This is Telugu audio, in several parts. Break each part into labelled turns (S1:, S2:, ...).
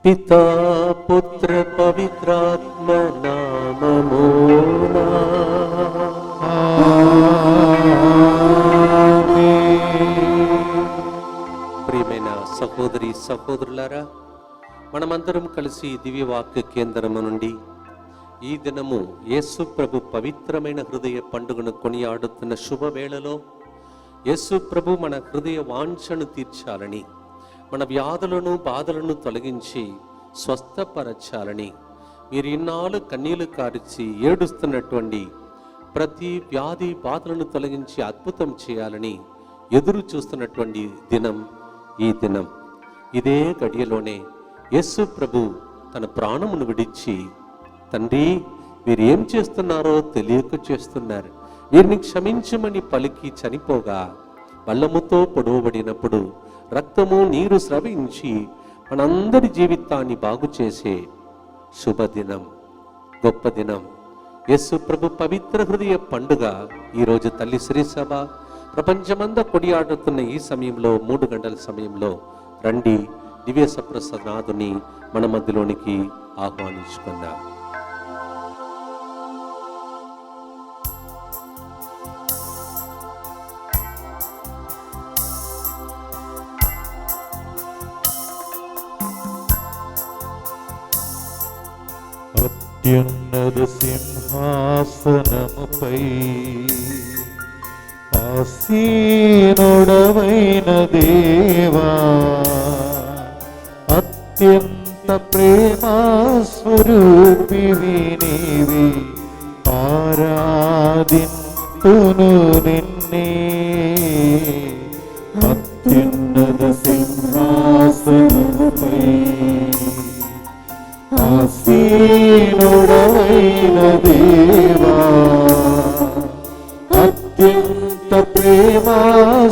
S1: పితా పుత్ర పవిత్రాత్మ నామమునా ప్రియమైన సహోదరి సహోదరులారా, మనమందరం కలిసి దివ్యవాక్య కేంద్రము నుండి ఈ దినము యేసు ప్రభు పవిత్రమైన హృదయ పండుగను కొనియాడుతున్న శుభవేళలో యేసు ప్రభు మన హృదయ వాంఛను తీర్చాలని, మన వ్యాధులను బాధలను తొలగించి స్వస్థపరచాలని, మీరు ఇన్నాళ్ళు కన్నీళ్లు కార్చి ఏడుస్తున్నటువంటి ప్రతి వ్యాధి బాధలను తొలగించి అద్భుతం చేయాలని ఎదురు చూస్తున్నటువంటి దినం ఈ దినం. ఇదే గడియలోనే యేసు ప్రభు తన ప్రాణమును విడిచి, తండ్రి మీరు ఏం చేస్తున్నారో తెలియక చేస్తున్నారు, వీరిని క్షమించమని పలికి చనిపోగా బల్లముతో పొడవబడినప్పుడు రక్తము నీరు స్రవించి మనందరి జీవితాన్ని బాగు చేసే శుభదినం, గొప్ప దినం యేసు ప్రభు పవిత్ర హృదయ పండుగ. ఈరోజు తల్లి శ్రీ సభ ప్రపంచమంతా కొడియాడుతున్న ఈ సమయంలో 3 గంటల సమయంలో రండి, దివ్య సప్రసాదనాథుని మన మధ్యలోనికి ఆహ్వానించుకుందాం.
S2: అత్యున్నత సింహాసనముపై ఆసీనుడవైన దేవా, అత్యంత ప్రేమా స్వరూపివి నీవి, ఆరాధింతును నిన్నే. అత్యున్నత సింహాసనముపై ఆసీనుడవైన దేవా, అత్యంత ప్రేమా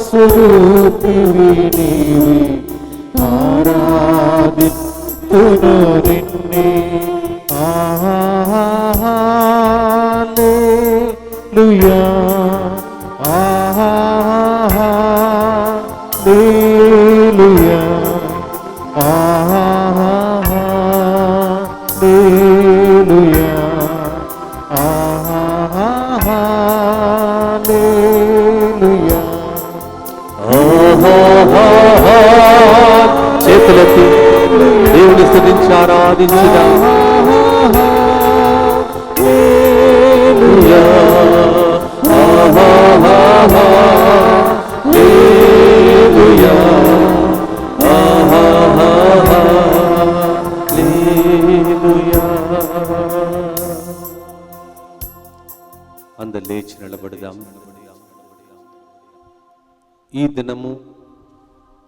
S2: స్వరూపివి నీవి, ఆరాధింతును నిన్నే. హల్లెలూయా, హల్లెలూయా, హల్లెలూయా, హల్లెలూయా.
S1: చేతులెత్తి దేవుని స్తుతించి ఆరాధించుదాం. హల్లెలూయా, హల్లెలూయా, హల్లెలూయా. అందరు లేచి నిలబడదాం. ఈ దినము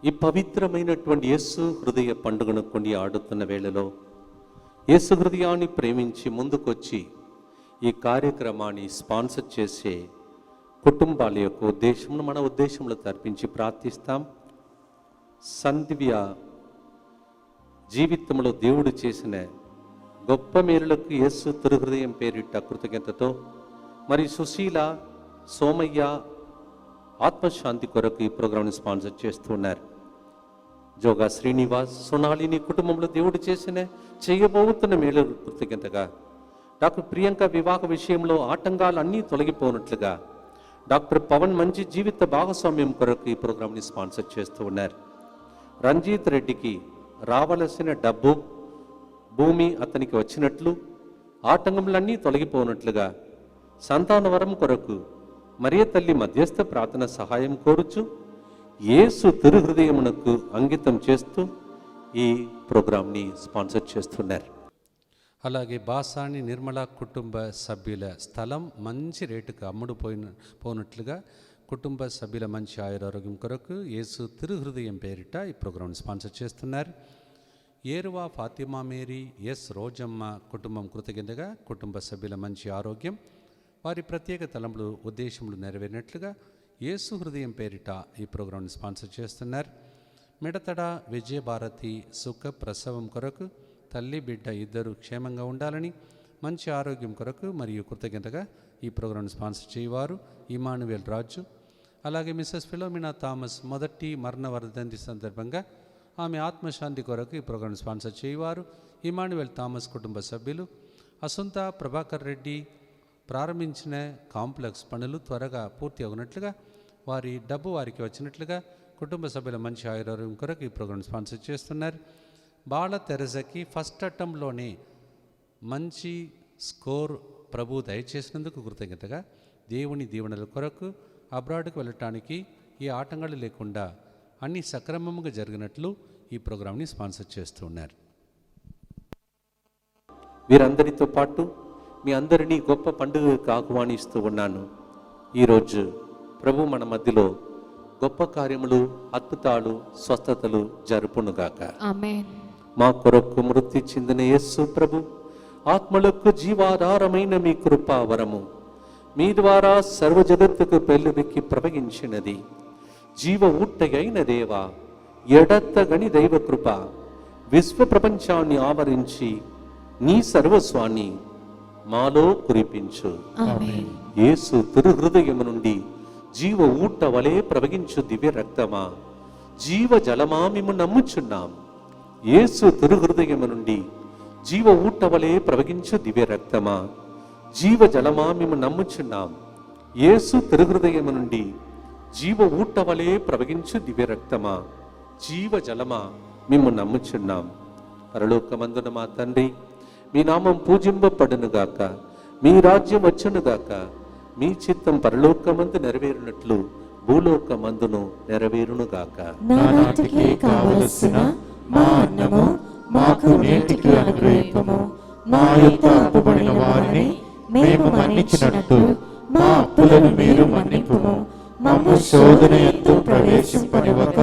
S1: ఈ పవిత్రమైనటువంటి యేసు హృదయ పండుగను కొని ఆడుతున్న వేళలో యేసు హృదయాన్ని ప్రేమించి ముందుకొచ్చి ఈ కార్యక్రమాన్ని స్పాన్సర్ చేసే కుటుంబాల యొక్క ఉద్దేశంలో మన ఉద్దేశంలో తర్పించి ప్రార్థిస్తాం. సందివ్య జీవితంలో దేవుడు చేసిన గొప్ప మేలులకు యేసు తిరుహృదయం పేరిట కృతజ్ఞతతో, మరి సుశీల, సోమయ్య ఆత్మశాంతి కొరకు ఈ ప్రోగ్రాంని స్పాన్సర్ చేస్తున్నారు. జోగా శ్రీనివాస్, సొనాలిని కుటుంబంలో దేవుడు చేసిన చేయబోతున్న మేలు కృతజ్ఞతగా, డాక్టర్ ప్రియాంక వివాహ విషయంలో ఆటంకాలు అన్నీ తొలగిపోనట్లుగా, డాక్టర్ పవన్ మంచి జీవిత భాగస్వామ్యం కొరకు ఈ ప్రోగ్రాంని స్పాన్సర్ చేస్తూ ఉన్నారు. రంజిత్ రెడ్డికి రావలసిన డబ్బు, భూమి అతనికి వచ్చినట్లు, ఆటంకములన్నీ తొలగిపోనట్లుగా, సంతానవరం కొరకు మరియ తల్లి మధ్యస్థ ప్రార్థన సహాయం కోరుచు యేసు తిరుహృదయమునకు అంకితం చేస్తూ ఈ ప్రోగ్రాంని స్పాన్సర్ చేస్తున్నారు.
S3: అలాగే బాసాని నిర్మల కుటుంబ సభ్యుల స్థలం మంచి రేటుకు పోనట్లుగా కుటుంబ సభ్యుల మంచి ఆయురారోగ్యం కొరకు యేసు తిరుహృదయం పేరిట ఈ ప్రోగ్రాంని స్పాన్సర్ చేస్తున్నారు. ఏరువా ఫాతిమా మేరీ, ఎస్ రోజమ్మ కుటుంబం కృతజ్ఞతగా కుటుంబ సభ్యుల మంచి ఆరోగ్యం, వారి ప్రత్యేక తలంపులు ఉద్దేశములు నెరవేరినట్లుగా యేసు హృదయం పేరిట ఈ ప్రోగ్రాంని స్పాన్సర్ చేస్తున్నారు. మిడతడ విజయభారతి సుఖ ప్రసవం కొరకు తల్లి బిడ్డ ఇద్దరు క్షేమంగా ఉండాలని, మంచి ఆరోగ్యం కొరకు మరియు కృతజ్ఞతగా ఈ ప్రోగ్రాం స్పాన్సర్ చేయవారు ఇమానువేల్ రాజు. అలాగే మిస్సెస్ ఫిలోమినా థామస్ మొదటి మరణ వర్ధంతి సందర్భంగా ఆమె ఆత్మశాంతి కొరకు ఈ ప్రోగ్రాం స్పాన్సర్ చేయవారు ఇమానువేల్ థామస్ కుటుంబ సభ్యులు. అసంత ప్రభాకర్ రెడ్డి ప్రారంభించిన కాంప్లెక్స్ పనులు త్వరగా పూర్తి అవునట్లుగా, వారి డబ్బు వారికి వచ్చినట్లుగా కుటుంబ సభ్యుల మంచి ఆరోగ్యం కొరకు ఈ ప్రోగ్రాం స్పాన్సర్ చేస్తున్నారు. బాల తెరజకి ఫస్ట్ అటెంప్ట్లోనే మంచి స్కోర్ ప్రభు దయచేసినందుకు కృతజ్ఞతగా దేవుని దీవెనల కొరకు అబ్రాడ్కు వెళ్ళటానికి ఈ ఆటంకాలు లేకుండా అన్ని సక్రమంగా జరిగినట్లు ఈ ప్రోగ్రాంని స్పాన్సర్ చేస్తూ ఉన్నారు.
S1: వీరందరితో పాటు మీ అందరినీ గొప్ప పండుగకు ఆహ్వానిస్తూ ఉన్నాను. ఈరోజు ప్రభు మన మధ్యలో గొప్ప కార్యములు, అద్భుతాలు, స్వస్థతలు జరుపునుగాక.
S4: ఆమేన్.
S1: మా కొరకు మృతి చెందిన యేసు ప్రభు ఆత్మలకు జీవాధారమైన మీ కృపావరము మీ ద్వారా సర్వ జగత్తుకు పెళ్ళుబెక్కి ప్రవహించినది. జీవ ఊట్టగైన దేవా, ఎడత్తగని దైవ కృప విశ్వ ప్రపంచాన్ని ఆవరించి నీ సర్వస్వాన్ని మాలో కురిపించు.
S4: ఆమేన్.
S1: యేసు తిరుహృదయము నుండి జీవ ఊట వలె ప్రవహించు దివ్య రక్తమా, జీవ జలమా మేము నమ్ముచున్నాం. యేసు తిరుహృదయము నుండి జీవ ఊట వలె ప్రవహించు దివ్య రక్తమా, జీవ జలమా మేము నమ్ముచున్నాం. యేసు తిరుహృదయము నుండి జీవ ఊట వలె ప్రవహించు దివ్య రక్తమా, జీవ జలమా మేము నమ్ముచున్నాం. పరలోకమందున మా తండ్రి, మీ నామం పూజింపబడునుగాక, మీ రాజ్యం వచ్చునుగాక, మీ చిత్తం పరలోకమందు నెరవేరునట్లు భూలోకమందును నెరవేరునుగాక.
S2: నానాటికి కావలసిన మా అన్నము మాకు నేటికి అనుగ్రహింపము. మా యొక్క అప్పుబడిన వారిని మేము మన్నించినట్టు మా అప్పులను మీరు మన్నింపుము. మమ్ము శోధన యందు ప్రవేశింపనివ్వక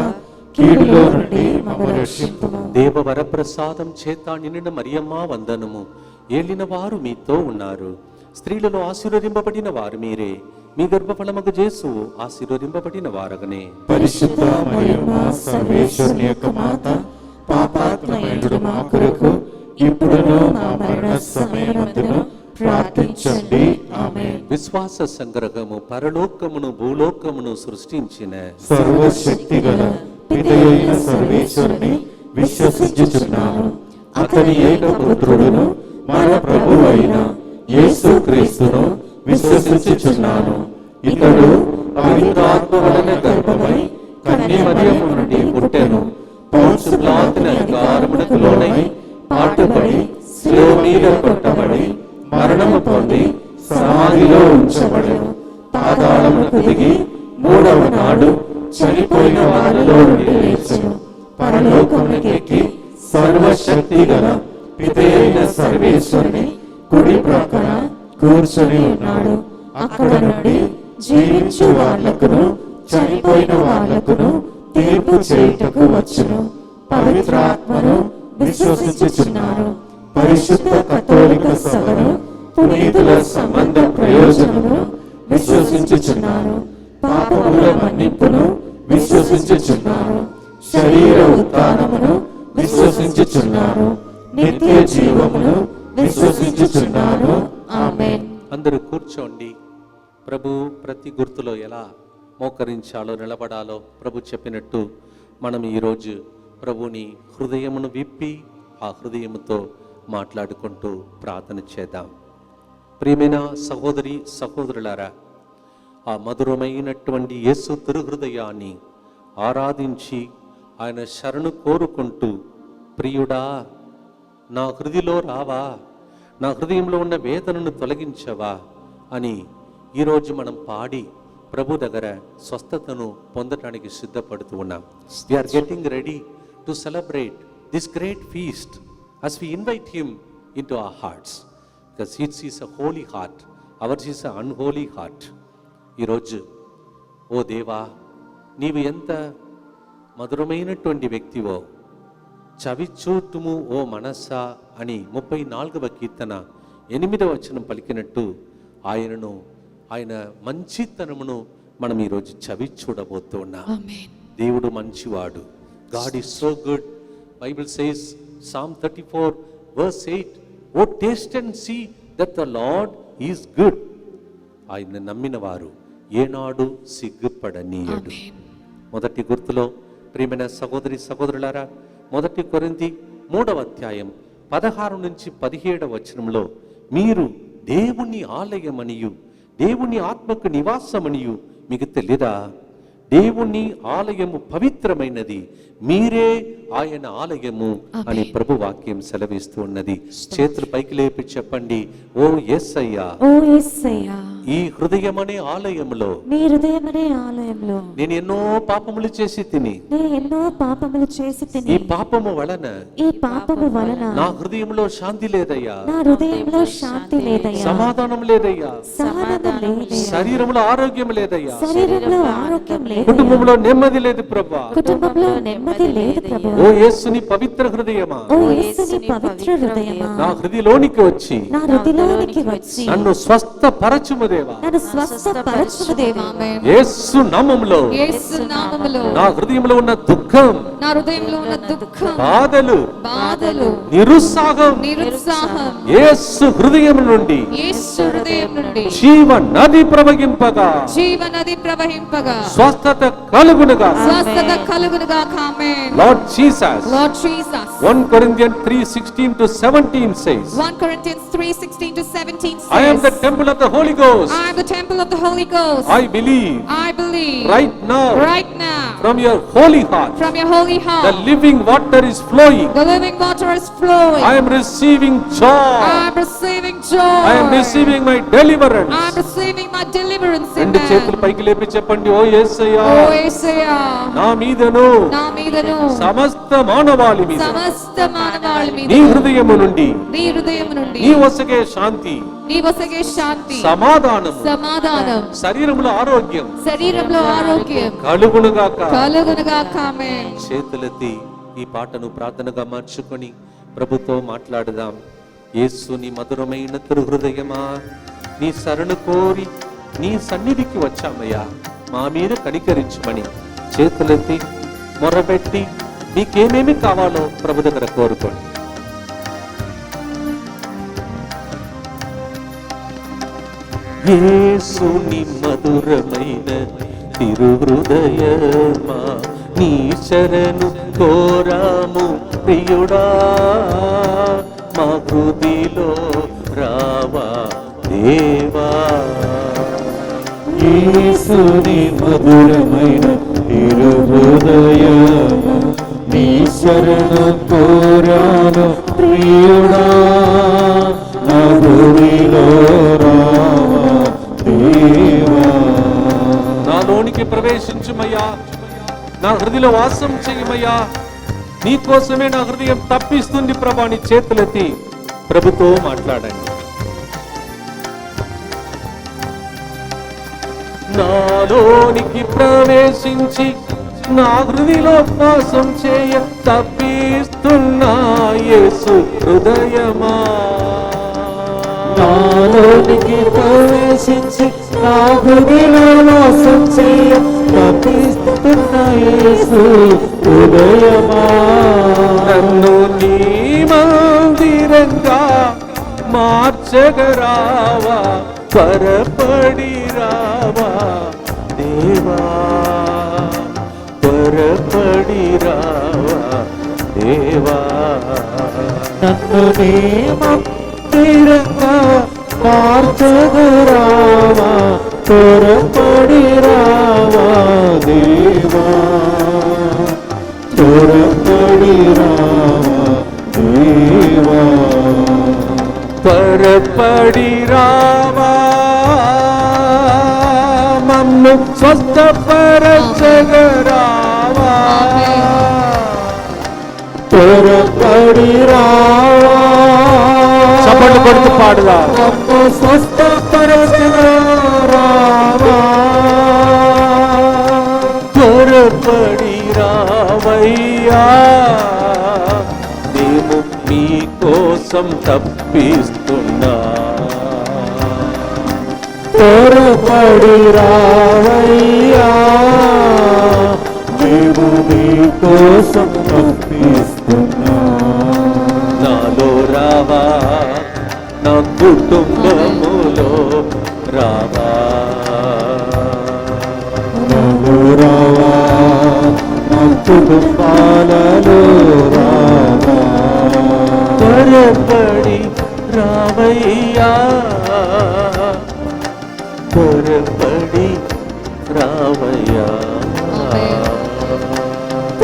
S2: కీడులో నుండి మమ్ము రక్షింపుము.
S1: దేవవర ప్రసాదం చేత నిండిన మరియమ్మ వందనము. ఏలిన వారు మీతో ఉన్నారు. స్త్రీలలో ఆశీర్వదింపబడిన వారు మీరే. మీ గర్భఫలమగు యేసు ఆశీర్వదింపబడిన వారగనే.
S2: పరిశుద్ధ మరియమ్మ సర్వేశ్వరుని యొక్క మాత, పాపాత్మయుడు మా కొరకు ఇప్పుడును మా మరణ సమయమందును ప్రార్థించండి. ఆమేన్.
S1: విశ్వాస సంగ్రహము పరలోకమును భూలోకమును సృష్టించిన
S2: సర్వశక్తిగల పితయైన సర్వేశ్వరుని విశ్వసించుచున్నాను. అతని ఏకపుత్రుడును మన ప్రభువు అయిన యేసు క్రీస్తును విశ్వసించుచున్నాను. ఇతడు పవిత్రాత్మ వలన గర్భమై కన్య మరియమ్మ నుండి పుట్టెను. పౌంసు పిలాతుని అధికారమునకు లోనై పాటుపడి శిలువ మీద కొట్టబడి మరణము పొంది సమాధిలో ఉంచబడెను. పాతాళమునకు దిగి మూడవ నాడు చనిపోయిన వారిలో నుండి లేచెను. పరలోకమునకెక్కి సర్వశక్తి గల పితయైన సర్వేశ్వరుని కుడి ప్రక్కన కూర్చొని ఉన్నాడు. అక్కడ నుండి జీవించు వాళ్లకును చనిపోయిన వాళ్లకును తీర్పు చేయుటకు వచ్చును. పవిత్రాత్మను విశ్వసించుచున్నాను. పరిశుద్ధ కథోలిక సభను, పునీతుల సంబంధ ప్రయోజనమును విశ్వసించుచున్నాను. పాపముల మన్నింపును విశ్వసించుచున్నాను. శరీర ఉత్థానమును విశ్వసించుచున్నాను. నిత్య జీవమును విశ్వసించుచున్నాను. ఆమేన్.
S1: అందరూ కూర్చోండి. ప్రభు ప్రతి గుర్తులో ఎలా మోకరించాలో, నిలబడాలో ప్రభు చెప్పినట్టు మనం ఈరోజు ప్రభుని హృదయమును విప్పి ఆ హృదయముతో మాట్లాడుకుంటూ ప్రార్థన చేద్దాం. ప్రియమైన సహోదరి సహోదరులారా, ఆ మధురమైనటువంటి యేసు తిరుహృదయాన్ని ఆరాధించి ఆయన శరణు కోరుకుంటూ, ప్రియుడా నా హృదిలో రావా, నా హృదయంలో ఉన్న వేదనను తొలగించవా అని ఈరోజు మనం పాడి ప్రభు దగ్గర స్వస్థతను పొందటానికి సిద్ధపడుతూ ఉన్నాం. We're getting ready to celebrate this great feast as we invite him into our hearts, because his is a holy heart, ours is a unholy heart. ఈరోజు ఓ దేవా, నీవు ఎంత మధురమైనటువంటి వ్యక్తివో, చవిచూటుము ఓ మనస్సా అని 34వ కీర్తన 8వ వచనం పలికినట్టు ఆయన మంచితనమును మనం ఈరోజు చవి చూడబోతున్నాం.
S4: ఆమేన్.
S1: దేవుడు మంచివాడు, God is so good. Bible says, Psalm 34 verse 8, "Oh taste and see that the Lord is good." ఆయన నమ్మిన వారు ఏనాడు సిగ్గుపడనీయడు. మొదటి గుర్తులో ప్రియమైన సహోదరి సహోదరులారా, 1 కొరింథీ 3వ అధ్యాయం 16 నుంచి 17వ వచనంలో, మీరు దేవుని ఆలయమనియు దేవుని ఆత్మకు నివాసమనియు మీకు తెలియదా? దేవుని ఆలయము పవిత్రమైనది, మీరే ఆయన ఆలయము అని ప్రభు వాక్యం సెలవిస్తూ ఉన్నది. చేతులు పైకి లేపి చెప్పండి, ఓ యేసయ్యా,
S4: ఓ యేసయ్యా,
S1: ఈ హృదయమనే ఆలయములో,
S4: నీ హృదయమనే ఆలయంలో
S1: నేను ఎన్నో పాపములు చేసి తిని,
S4: నేను ఎన్నో పాపములు చేసి
S1: ఈ
S4: తిని,
S1: పాపము వలన
S4: ఈ పాపము వలన
S1: నా హృదయంలో శాంతి లేదయ్యా,
S4: నా హృదయంలో శాంతి లేదయ్యా,
S1: సమాధానం లేదయ్యా,
S4: సహనము లేదయ్యా,
S1: శరీరంలో ఆరోగ్యం లేదయ్యా,
S4: శరీరంలో ఆరోగ్యం లేదు,
S1: కుటుంబంలో నెమ్మది లేదు ప్రభా.
S4: కుటుంబంలో నెమ్మది లేదు ప్రభువా.
S1: ఓ యేసుని పవిత్ర హృదయమా,
S4: ఓ యేసుని పవిత్ర హృదయమా,
S1: నా హృదయలోనికి వచ్చి
S4: నా హృదయలోనికి వచ్చి
S1: నన్ను స్వస్థపరచుము దేవా.
S4: నన్ను స్వస్థపరచుము దేవా.
S1: యేసు నామములో
S5: యేసు నామములో
S1: నా హృదయంలో ఉన్న దుఃఖం,
S5: నా హృదయంలో ఉన్న దుఃఖం,
S1: బాధలు,
S5: బాధలు,
S1: నిరుత్సాహం
S5: నిరుత్సాహం
S1: యేసు హృదయం నుండి
S5: యేసు హృదయం నుండి
S1: జీవ నది ప్రవహింపగా,
S5: జీవనది ప్రవహింపగా
S1: స్వస్థత కలుగునుగా.
S5: స్వస్థత కలుగునుగా. ఆమేన్.
S1: Lord Jesus,
S5: Lord Jesus.
S1: 1 Corinthians 3:16 to 17 says,
S5: 1 Corinthians 3:16 to 17 says,
S1: I am the temple of the Holy Ghost.
S5: I am the temple of the Holy Ghost.
S1: I believe
S5: I believe
S1: right now
S5: right now
S1: from your holy heart
S5: from your holy
S1: the
S5: heart
S1: living water is flowing.
S5: the living water is flowing.
S1: I am receiving joy.
S5: I am receiving joy.
S1: I am receiving my deliverance.
S5: I am receiving my deliverance.
S1: రెండు
S5: Amen.
S1: చేతులు పైకి లేపి చెప్పండి, ఓ యేసయ్యా,
S5: ఓ యేసయ్యా,
S1: నా మీదను
S5: నా మీదను
S1: సమస్త మానవాళి మీద
S5: సమస్త మానవాళి మీద
S1: నీ హృదయము నుండి
S5: నీ హృదయం నుండి
S1: నీ వసగే శాంతి,
S5: నీ వసగే శాంతి,
S1: సమాధానము,
S5: సమాధానం,
S1: శరీరములో ఆరోగ్యం
S5: శరీరంలో ఆరోగ్యం
S1: కలుగునుగాక.
S5: కలుగునుగా. ఆమేన్.
S1: చేతులెత్తి ఈ పాటను ప్రార్థనగా మార్చుకొని ప్రభుతో మాట్లాడదాం. యేసుని మధురమైన తిరు హృదయమా, నీ శరణు కోరి నీ సన్నిధికి వచ్చామయ్యా, మా మీద కనికరించమని చేతులెత్తి మొరబెట్టి నీకేమేమి కావాలో ప్రభు దగ్గర కోరుకోండి. యేసుని మధురమైన తిరు హృదయమా, నీ శరణు కోరాము ప్రియుడా, మా హృదిలో రావా దేవా.
S2: యేసుని మధురమైన తిరు హృదయమా, నీ శరణు కోరాను ప్రియుడా, నా హృదయలో రావా దేవా.
S1: నాలోనికి ప్రవేశించుమయ్యా, నా హృదయలో వాసం చెయ్యమయ్యా, నీ కోసమే నా హృదయం తప్పిస్తుంది ప్రభా. నీ చేతులెత్తి ప్రభుతో మాట్లాడండి. నాలోనికి ప్రవేశించి నా హృదయలో వాసం చేయ తప్పిస్తున్నా యేసు హృదయమా,
S2: నాలోనికి ప్రవేశించి నా హృదయలో వాసం చేయ తప్పిస్తున్న యేసు హృదయమా,
S1: నన్ను నీ మందిరంగా మార్చగరావా, త్వరపడి రావా దేవా, త్వరపడి రావా దేవా.
S2: నన్ను నీ మందిరంగా మార్చగరావా, త్వరపడి రావా దేవా, త్వరపడి రావా దేవా.
S1: త్వరపడి రావా, మమ్ము స్వస్థపరచగరావా,
S2: త్వరపడి రావా.
S1: చప్పట్లు కొడుతూ పాడుదా.
S2: మమ్ము స్వస్థపరచగరావా,
S1: త్వరపడి రావయ్యా, మేము మీ కోసం తప్పిస్తున్నా.
S2: త్వరపడి రావయ్యా, మేము మీ కోసం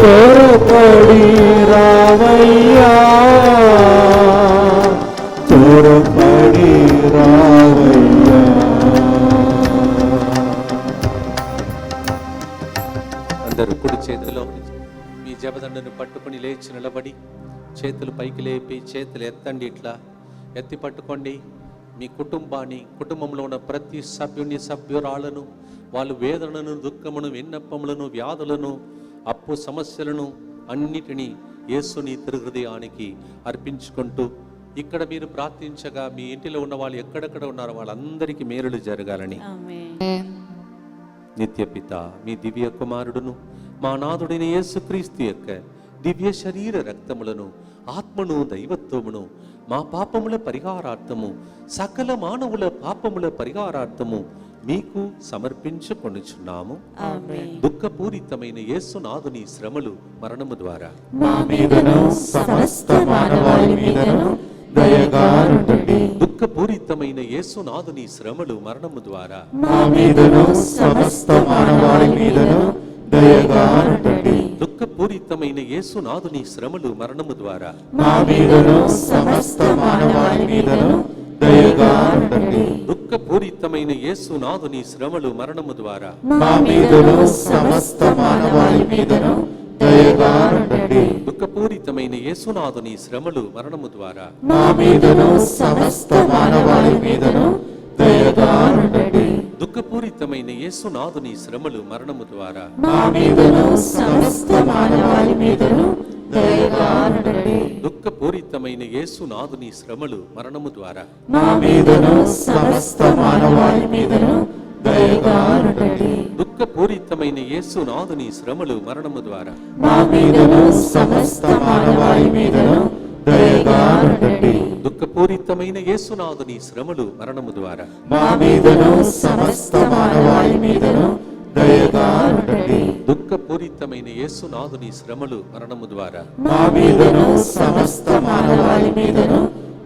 S2: త్వరపడి రావయ్యా, త్వరపడి రావయ్యా.
S1: అందరూ కుడి చేతిలో మీ జపదండను పట్టుకొని లేచి నిలబడి చేతులు పైకి లేపి చేతులు ఎత్తండి. ఇట్లా ఎత్తి పట్టుకోండి. మీ కుటుంబాన్ని, కుటుంబంలో ఉన్న ప్రతి సభ్యుని సభ్యురాలను, వాళ్ళు వేదనను, దుఃఖమును, విన్నపములను, వ్యాధులను, అప్పు సమస్యలను అన్నిటినీ యేసుని తిరుహృదయానికి అర్పించుకుంటూ ఇక్కడ మీరు ప్రార్థించగా మీ ఇంటిలో ఉన్న వాళ్ళు ఎక్కడెక్కడ ఉన్నారో వాళ్ళందరికీ మేలులు జరగాలని నిత్యపిత మీ దివ్య కుమారుడును మా నాథుడైన యేసుక్రీస్తు యొక్క దివ్య శరీర రక్తములను, ఆత్మను, దైవత్వమును మా పాపముల పరిహారార్థము, సకల మానవుల పాపముల పరిహారార్థము మీకు సమర్పించుకొనుచున్నాము. దుఃఖపూరితమైన యేసునాథుని శ్రమలు, మరణము ద్వారా
S2: మా మీదను సమస్త మానవాళి మీదను దయగా ఉండండి.
S1: దుఃఖపూరితమైన యేసునాథుని శ్రమలు, మరణము ద్వారా
S2: మా మీదను సమస్త మానవాళి మీదను దయగా ఉండండి.
S1: దుఃఖపూరితమైన యేసునాథుని శ్రమలు, మరణము ద్వారా
S2: మా మీదను సమస్త మానవాళి మీదను దయగా ఉండండి.
S1: దుఃఖపూరితమైన యేసునాథుని శ్రమలు, మరణము ద్వారా
S2: మా మీదను సమస్త మానవాళి మీదను దయగా ఉండండి.
S1: దుఃఖపూరితమైన యేసునాథుని శ్రమలు, మరణము ద్వారా
S2: మా మీదను సమస్త మానవాళి మీదను దయగా ఉండండి.
S1: దుఃఖపూరితమైన యేసునాథుని శ్రమలు, మరణము ద్వారా
S2: మా మీదను సమస్త మానవాళి మీదను దయగా ఉండండి.
S1: దుఃఖపూరితమైన యేసునాథుని శ్రమలు, మరణము ద్వారా
S2: మా మీదను సమస్త మానవాళి మీదను దయగా ఉండండి.
S1: దుఃఖపూరితమైన యేసునాథుని శ్రమలు, మరణము ద్వారా
S2: మా మీదను సమస్త మానవాళి మీదను దయగా ఉండండి.
S1: దుఃఖపూరితమైన యేసునాథుని శ్రమలు, మరణము ద్వారా
S2: మా మీదను సమస్త మానవాళి మీదను దయగా ఉండండి.
S1: దుఃఖపూరితమైన యేసునాథుని శ్రమలు, మరణము ద్వారా
S2: మా మీదను సమస్త మానవాళి మీదను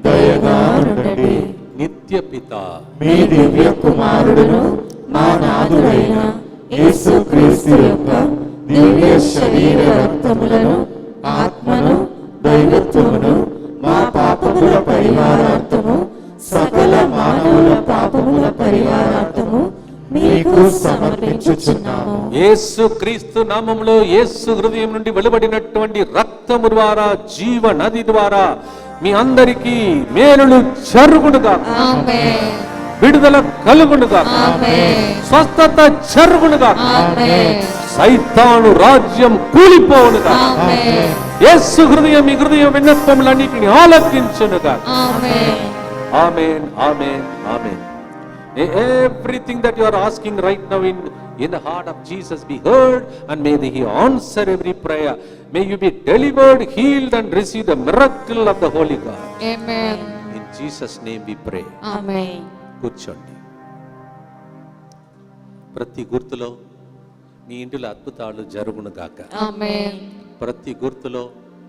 S2: దయగా ఉండండి.
S1: నిత్య పిత
S2: మీ దివ్య కుమారుడును మా నాథుడైన యేసుక్రీస్తు యొక్క దివ్య శరీర రక్తములను, ఆత్మను, దైవత్వమును మా పాపముల పరిహారార్థము, సకల మానవుల పాపముల పరిహారార్థము మీకు సమర్పించుచున్నాము.
S1: యేసు క్రీస్తు నామములో, యేసు హృదయం నుండి వెలువడినటువంటి రక్తము ద్వారా, జీవ నది ద్వారా మీ అందరికీ మేలులు జరుగునుగా,
S5: ఆమేన్.
S1: విడుదల కలుగునుగా,
S5: ఆమేన్.
S1: స్వస్థత జరుగునుగా,
S5: ఆమేన్.
S1: సైతాను రాజ్యం కూలిపోవునుగా.
S5: ఆమేన్.
S1: యేసు హృదయం మీ హృదయ విన్నపములన్నిటిని ఆలకించునుగా.
S5: ఆమేన్.
S1: Amen, amen, amen. May everything that you are asking right now in the heart of Jesus be heard, and may He answer every prayer. May you be delivered, healed, and receive the miracle of the Holy God.
S5: Amen.
S1: In Jesus' name we pray.
S5: ఆమేన్.
S1: కూర్చోండి. ప్రతి గుర్తులో మీ ఇంటిలో అద్భుతాలు జరుగునుగాక.
S5: ఆమేన్.
S1: ప్రతి గుర్తులో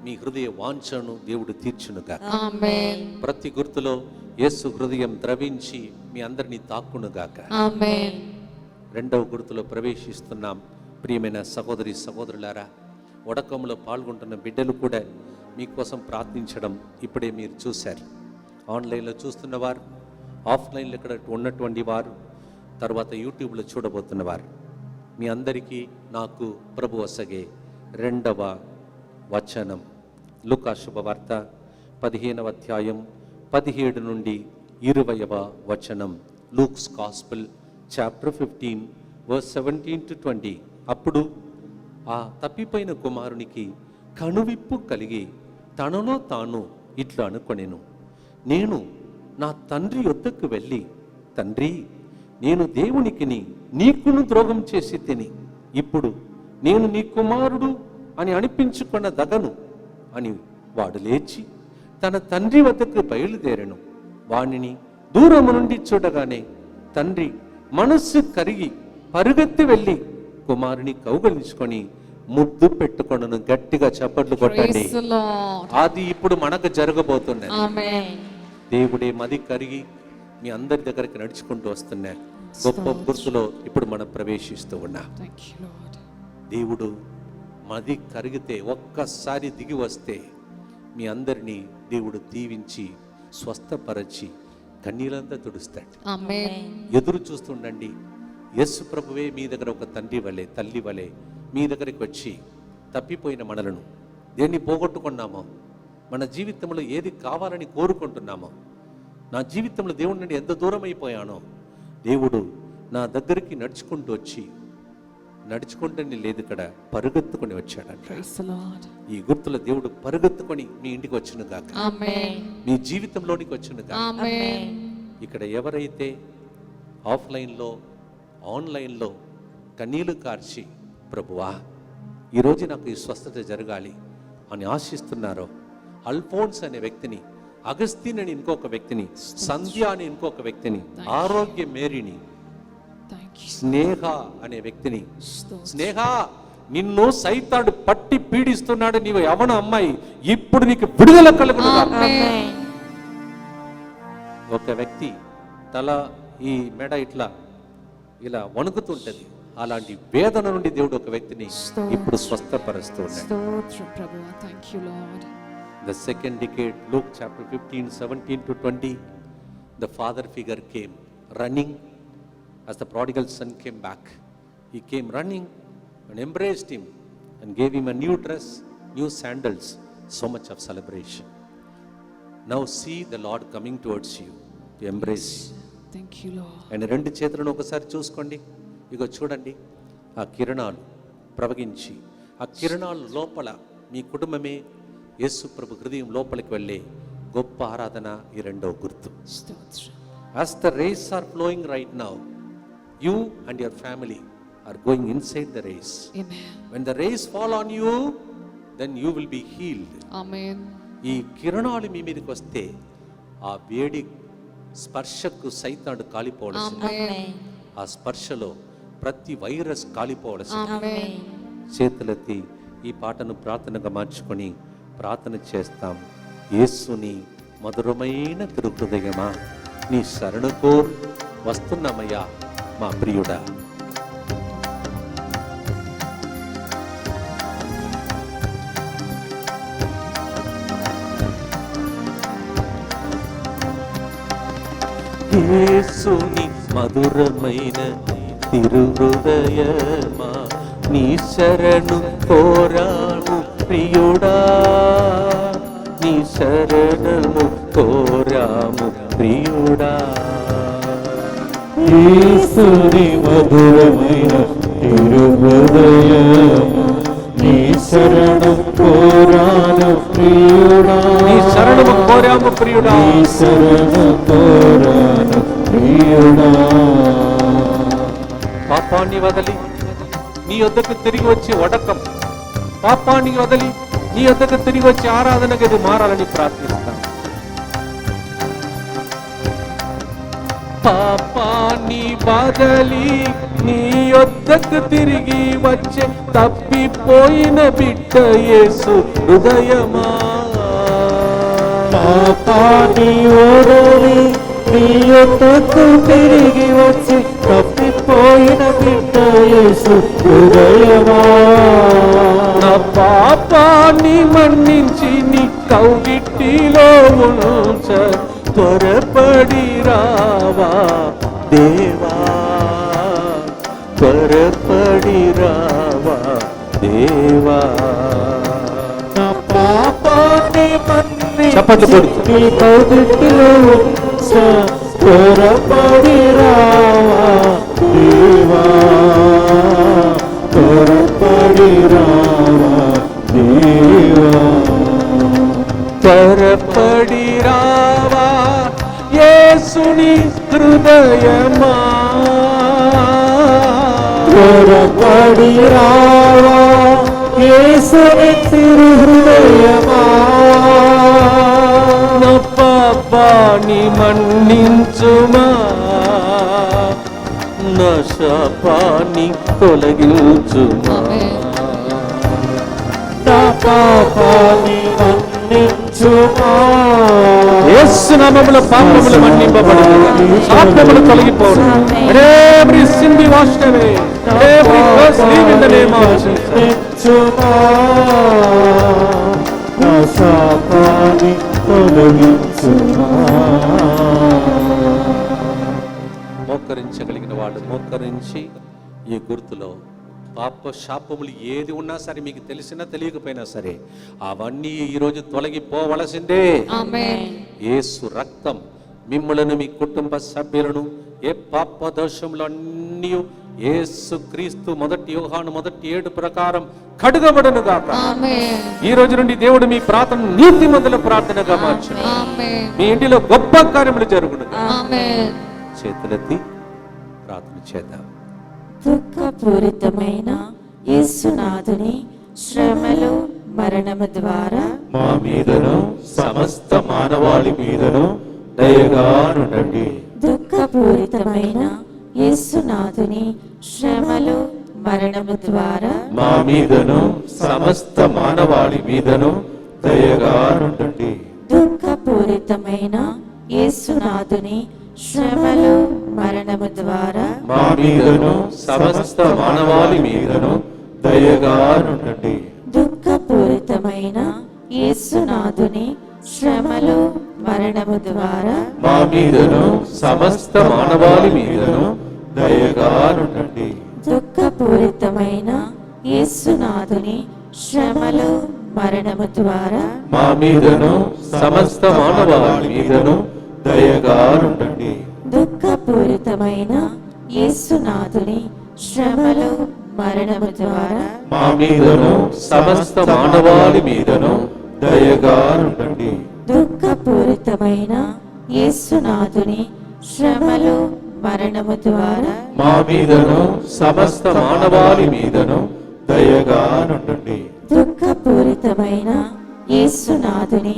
S1: మీ హృదయ వాంఛను దేవుడు తీర్చునుగాక.
S5: ఆమేన్.
S1: ప్రతి గుర్తులో యేసు హృదయం ద్రవించి మీ అందరినీ తాక్కునుగాక.
S5: ఆమేన్.
S1: రెండవ గుర్తులో ప్రవేశిస్తున్నాం. ప్రియమైన సహోదరి సహోదరులారా, ఉడకంలో పాల్గొంటున్న బిడ్డలు కూడా మీకోసం ప్రార్థించడం ఇప్పుడే మీరు చూశారు. ఆన్లైన్లో చూస్తున్నవారు, ఆఫ్లైన్లో ఇక్కడ ఉన్నటువంటి వారు, తర్వాత యూట్యూబ్లో చూడబోతున్నవారు, మీ అందరికీ నాకు ప్రభు వసగే రెండవ వచనం లూకా శుభవార్త 15వ అధ్యాయం 17 నుండి 20వ వచనం. Luke's gospel chapter 15 verse 17 to 20. అప్పుడు ఆ తప్పిపోయిన కుమారునికి కనువిప్పు కలిగి తనలో తాను ఇట్లా అనుకొనెను, నేను నా తండ్రి యొద్దకు వెళ్ళి, తండ్రి, నేను దేవునికిని నీకును ద్రోహం చేసి తిని, ఇప్పుడు నేను నీ కుమారుడు అని అనిపించుకున్న దగను అని వాడు లేచి తన తండ్రి వద్దకు బయలుదేరెను. వాణిని దూరము నుండి చూడగానే తండ్రి మనస్సు కరిగి పరుగెత్తి వెళ్ళి కుమారుని కౌగలించుకొని ముద్దు పెట్టుకొనను. గట్టిగా చప్పట్లు కొట్టండి.
S5: Praise the Lord.
S1: అది ఇప్పుడు మనకు జరగబోతున్నది.
S5: ఆమేన్.
S1: దేవుడే మది కరిగి మీ అందరి దగ్గరికి నడుచుకుంటూ వస్తున్నా గొప్ప గుర్తులో ఇప్పుడు మనం ప్రవేశిస్తూ ఉన్నాం.
S5: Thank you, Lord.
S1: దేవుడు మది కరిగితే ఒక్కసారి దిగి వస్తే మీ అందరినీ దేవుడు దీవించి స్వస్థపరచి కన్నీళ్ళంతా తుడుస్తాడు.
S5: ఆమేన్.
S1: ఎదురు చూస్తుండండి. యేసు ప్రభువే మీ దగ్గర ఒక తండ్రి వలె, తల్లి వలె మీ దగ్గరికి వచ్చి తప్పిపోయిన మనలను, దేన్ని పోగొట్టుకున్నామో, మన జీవితంలో ఏది కావాలని కోరుకుంటున్నామో, నా జీవితంలో దేవుడి నుండి ఎంత దూరం అయిపోయానో, దేవుడు నా దగ్గరికి నడుచుకుంటూ వచ్చి, నడుచుకుంటూనే లేదు ఇక్కడ, పరుగెత్తుకొని వచ్చాడంట.
S5: Praise the Lord.
S1: ఈ గుర్తుల దేవుడు పరుగెత్తుకొని మీ ఇంటికి వచ్చును గాక,
S5: ఆమేన్.
S1: మీ జీవితంలోనికి వచ్చును గాక.
S5: ఆమేన్.
S1: ఇక్కడ ఎవరైతే ఆఫ్లైన్లో, ఆన్లైన్లో కన్నీళ్లు కార్చి ప్రభువా ఈరోజు నాకు ఈ స్వస్థత జరగాలి అని ఆశిస్తున్నారో, అల్ఫోన్స్ అనే వ్యక్తిని, అగస్తిన్ అని ఇంకొక వ్యక్తిని, సంధ్య అని ఇంకొక వ్యక్తిని, ఆరోగ్య మేరీని,
S5: Thank you.
S1: స్నేహ అనే వ్యక్తిని, స్నేహ నిన్ను సైతాడు పట్టి పీడిస్తున్నాడు, నీవు యవన అమ్మాయి, ఇప్పుడు నీకు విడుదల కలుగును గాక.
S5: ఆమేన్.
S1: ఒక వ్యక్తి తల ఈ మెడ ఇట్లా ఇలా వణుకుతుంటది, అలాంటి వేదన నుండి దేవుడు ఒక వ్యక్తిని ఇప్పుడు స్వస్థపరుస్తూ ఉన్నాడు.
S5: స్తోత్రం ప్రభువా. Thank you, Lord.
S1: The second decade, Luke chapter 15, 17 to 20, the father figure came running as the prodigal son came back. He came running and embraced him and gave him a new dress, new sandals, so much of celebration. Now see the Lord coming towards you to embrace you.
S5: Thank you, Lord.
S1: ఆయన రెండు చేతులను ఒకసారి చూసుకోండి. ఇగో చూడండి, ఆ కిరణాలు ప్రవగించి, ఆ కిరణాలు లోపల మీ కుటుంబమే యేసు ప్రభు హృదయం లోపలికి వెళ్ళే గొప్ప ఆరాధన ఈ రెండవ గుర్తు.
S5: స్తోత్రం.
S1: As the rays are flowing right now, you and your family are going inside the race.
S5: Amen.
S1: When the rays fall on you, then you will be healed.
S5: Amen.
S1: ఈ కిరణాలు మీ మీదకి వస్తే ఆ వేడి స్పర్శకు సైతాడు కాలిపోవలసింది.
S5: Amen.
S1: ఆ స్పర్శలో ప్రతి వైరస్ కాలిపోవలసింది.
S5: Amen.
S1: చేతులెత్తి ఈ పాటను ప్రార్థనగా మార్చుకొని ప్రార్థన చేస్తాం. యేసుని మధురమైన తిరుహృదయమా, నీ శరణు కోరు వస్తున్నామయ్యా మా ప్రియుడా. యేసుని మధురమైన తిరుహృదయమా, నీ శరణు కోరాము ప్రియుడా, నీ శరణము కోరాము ప్రియుడా.
S2: యేసుని మధురమైన తిరుహృదయమా, నీ శరణు కోరాను ప్రియుడా,
S1: నీ శరణము కోరాము ప్రియుడా,
S2: నీ శరణు కోరాను ప్రియుడా.
S1: పాపాన్ని వదలి నీ యొద్దకు తిరిగి వచ్చి వడకం, పాపాన్ని వదలి నీ యొద్దకు తిరిగి వచ్చి ఆరాధన గది మారాలని ప్రార్థిస్తాం. పాపాన్ని వదలి నీ యొద్దకు తిరిగి వచ్చే తప్పిపోయిన బిడ్డ యేసు హృదయమా,
S2: పాపాన్ని వదలి నీ యొద్దకు తిరిగి వచ్చి తప్పిపోయిన బిడ్డ యేసు హృదయమా,
S1: నా పాపాన్ని మన్నించి నీ కౌగిటిలో ఉంచ త్వరపడి రావా దేవా, త్వరపడి రావా దేవా.
S2: నా పాపాన్ని మన్నించి
S1: చప్పట్లు కొడుతూ.
S2: నీ కౌగిటిలో ఉంచ త్వరపడి రావా దేవా, త్వరపడి రావా దేవా.
S1: త్వరపడి రావా యేసుని హృదయమా,
S2: త్వరపడి రావా యేసుని తిరుహృదయమా,
S1: నా పాపాన్ని మన్నించుమా, నా శాపాన్ని తొలగించుమా.
S2: నా పాపాన్ని మన్నించుమా,
S1: యేసు నామములో పాపములు మన్నింపబడును, శాపములు తొలగిపోవును. Every sin be washed away, every curse leave in the name of Jesus.
S2: కరుణించుమా నా శాపాన్ని తొలగించుమా.
S1: మోకరించగలిగిన వాళ్ళు మోకరించి ఈ గుర్తులో పాప శాపములు ఏది ఉన్నా సరే, మీకు తెలిసినా తెలియకపోయినా సరే, అవన్నీ ఈరోజు తొలగిపోవలసిందే.
S5: ఆమేన్.
S1: యేసు రక్తం మిమ్మలను మీ కుటుంబ సభ్యులను ఏ పాప దోషములు అన్నీ యేసు క్రీస్తు 1 యోహాను 1:7 ప్రకారం కడుగబడును గాక.
S5: ఆమేన్.
S1: ఈ రోజు నుండి దేవుడు మీ ప్రార్థన నీతిమంతుల ప్రార్థనగా మార్చును.
S5: ఆమేన్.
S1: మీ ఇంటిలో గొప్ప కార్యములు జరుగును.
S5: ఆమేన్.
S1: చేతులెత్తి ప్రార్థన చేద్దాం.
S4: దుఃఖపూరితమైన యేసునాథుని శ్రమలు మరణము ద్వారా
S2: మా మీదను సమస్త మానవాళి మీదను దయగా నుండండి.
S4: దుఃఖపూరితమైన యేసునాథుని శ్రమలు మరణము ద్వారా
S2: మా మీదను సమస్త మానవాళి మీదను దయగా నుండండి.
S4: దుఃఖపూరితమైన యేసునాథుని శ్రమలు మరణము ద్వారా
S2: మా మీదను సమస్త మానవాళి మీదను దయగా నుండండి.
S4: దుఃఖపూరితమైన యేసునాథుని శ్రమలు మరణము ద్వారా
S2: మా మీదను సమస్త మానవాళి మీదను దయగా నుండండి.
S4: దుఃఖపూరితమైన యేసునాథుని శ్రమలు మరణము ద్వారా
S2: మా మీదను సమస్త మానవాళి మీదను దయగా నుండండి.
S4: దుఃఖపూరితమైన యేసునాథుని శ్రమలు మరణము ద్వారా
S2: మా మీదను సమస్త మానవాళి మీదను దయగా నుండండి.
S4: దుఃఖపూరితమైన యేసునాథుని శ్రమలు మరణము ద్వారా
S2: మా మీదను సమస్త మానవాళి మీదను దయగా నుండండి.
S4: దుఃఖపూరితమైన యేసునాథుని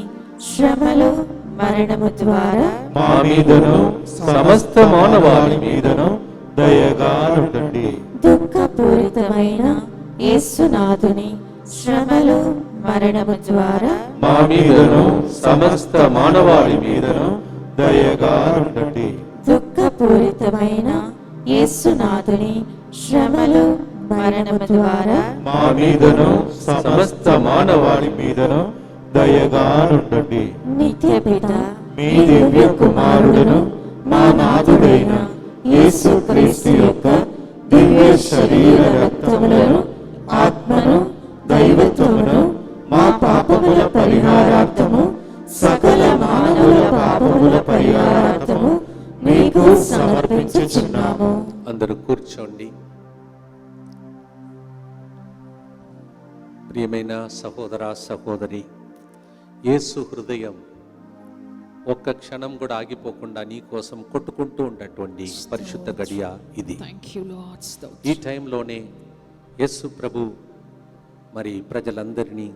S4: శ్రమలు మరణము ద్వారా
S2: మా మీదను సమస్త మానవాళి మీదను దయగా నుండండి.
S4: దుఃఖపూరితమైన యేసునాథుని శ్రమలు మరణము ద్వారా
S2: మా మీదను సమస్త మానవాళి మీదను దయగా నుండండి.
S4: దుఃఖపూరితమైన యేసునాథుని శ్రమలు మరణము ద్వారా
S2: మా మీదను సమస్త మానవాళి మీదను దయగా నుండండి.
S4: నిత్య పిత
S2: మీ దివ్య కుమారుడును మా నాథుడైన యేసుక్రీస్తు యొక్క దివ్య శరీర రక్తములను ఆత్మను దైవత్వమును మా పాపముల పరిహారార్థము సకల మానవుల పాపముల పరిహారార్థము మీకు సమర్పించుచున్నాము.
S1: అందరూ కూర్చోండి. ప్రియమైన సహోదర సహోదరి, యేసు హృదయం ఒక్క క్షణం కూడా ఆగిపోకుండా నీ కోసం కొట్టుకుంటూ ఉన్నటువంటి పరిశుద్ధ గడియ ఇది.
S5: Thank you, Lord. స్తోత్రం.
S1: ఈ టైంలోనే యేసు ప్రభు మరి ప్రజలందరినీ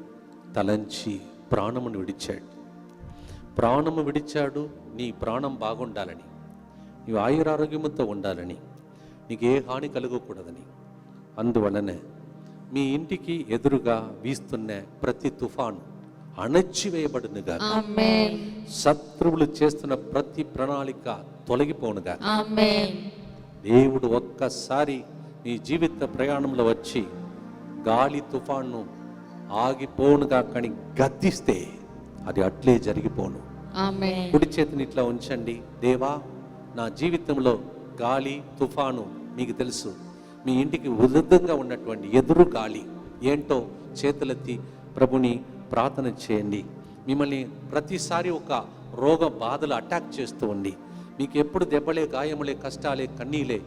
S1: తలంచి ప్రాణమును విడిచాడు. ప్రాణము విడిచాడు నీ ప్రాణం బాగుండాలని, నీవు ఆయురారోగ్యముతో ఉండాలని, నీకు ఏ హాని కలగకూడదని. అందువలనే మీ ఇంటికి ఎదురుగా వీస్తున్న ప్రతి తుఫాను అణచివేయబడునుగా.
S5: ఆమేన్.
S1: శత్రువులు చేస్తున్న ప్రతి ప్రణాళిక తొలగిపోనుగా.
S5: ఆమేన్.
S1: దేవుడు ఒక్కసారి నీ జీవిత ప్రయాణంలో వచ్చి గాలి తుఫాను ఆగిపోనుగా కానీ గద్దిస్తే అది అట్లే జరిగిపోను.
S5: ఆమేన్.
S1: కుడి చేతిని ఇట్లా ఉంచండి. దేవా, నా జీవితంలో గాలి తుఫాను మీకు తెలుసు. మీ ఇంటికి విరుద్ధంగా ఉన్నటువంటి ఎదురు గాలి ఏంటో చేతులెత్తి ప్రభుని ప్రార్థన చేయండి. మిమ్మల్ని ప్రతిసారి ఒక రోగ బాధలు అటాక్ చేస్తూ ఉంది. మీకు ఎప్పుడు దెబ్బలే, గాయములే, కష్టాలే, కన్నీలే,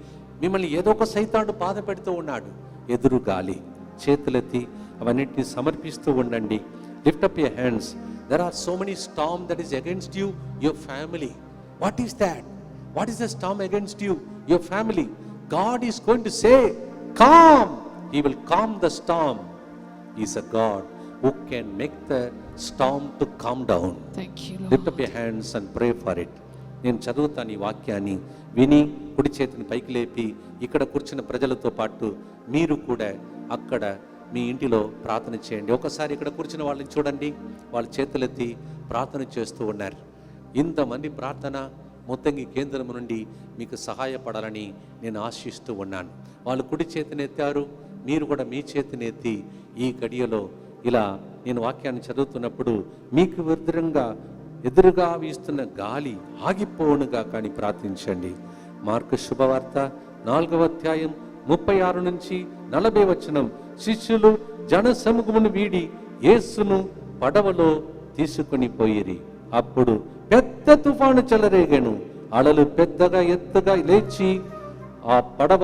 S1: మిమ్మల్ని ఏదో ఒక సైతాను బాధ పెడుతూ ఉన్నాడు. ఎదురు గాలి చేతులెత్తి అవన్నిటిని సమర్పిస్తూ ఉండండి. Lift up your hands. There are so many storm that is against you, your family. What is that? What is the storm against you, your family? God is going to say, calm. He will calm the storm. He is a God who can make the storm to calm down.
S5: Thank you, Lord.
S1: Lift up your hands and pray for it. నేను చదువుతాను ఈ వాక్యాన్ని. విని కుడి చేతిని పైకి లేపి ఇక్కడ కూర్చున్న ప్రజలతో పాటు మీరు కూడా అక్కడ మీ ఇంటిలో ప్రార్థన చేయండి. ఒకసారి ఇక్కడ కూర్చున్న వాళ్ళని చూడండి, వాళ్ళ చేతులెత్తి ప్రార్థన చేస్తూ ఉన్నారు. ఇంతమంది ప్రార్థన మొత్తంగి కేంద్రం నుండి మీకు సహాయపడాలని నేను ఆశిస్తూ ఉన్నాను. వాళ్ళు కుడి చేతిని ఎత్తారు, మీరు కూడా మీ చేతిని ఎత్తి ఈ గడియలో ఇలా నేను వాక్యాన్ని చదువుతున్నప్పుడు మీకు ఎదురుగా వీస్తున్న గాలి ఆగిపోనుగా కానీ ప్రార్థించండి. మార్కు శుభవార్త 4వ అధ్యాయం 36 నుంచి 40 వచనం. శిష్యులు జన సమూహమును వీడి యేసును పడవలో తీసుకొని పోయిరి. అప్పుడు పెద్ద తుఫాను చెలరేగెను. అలలు పెద్దగా ఎత్తుగా లేచి ఆ పడవ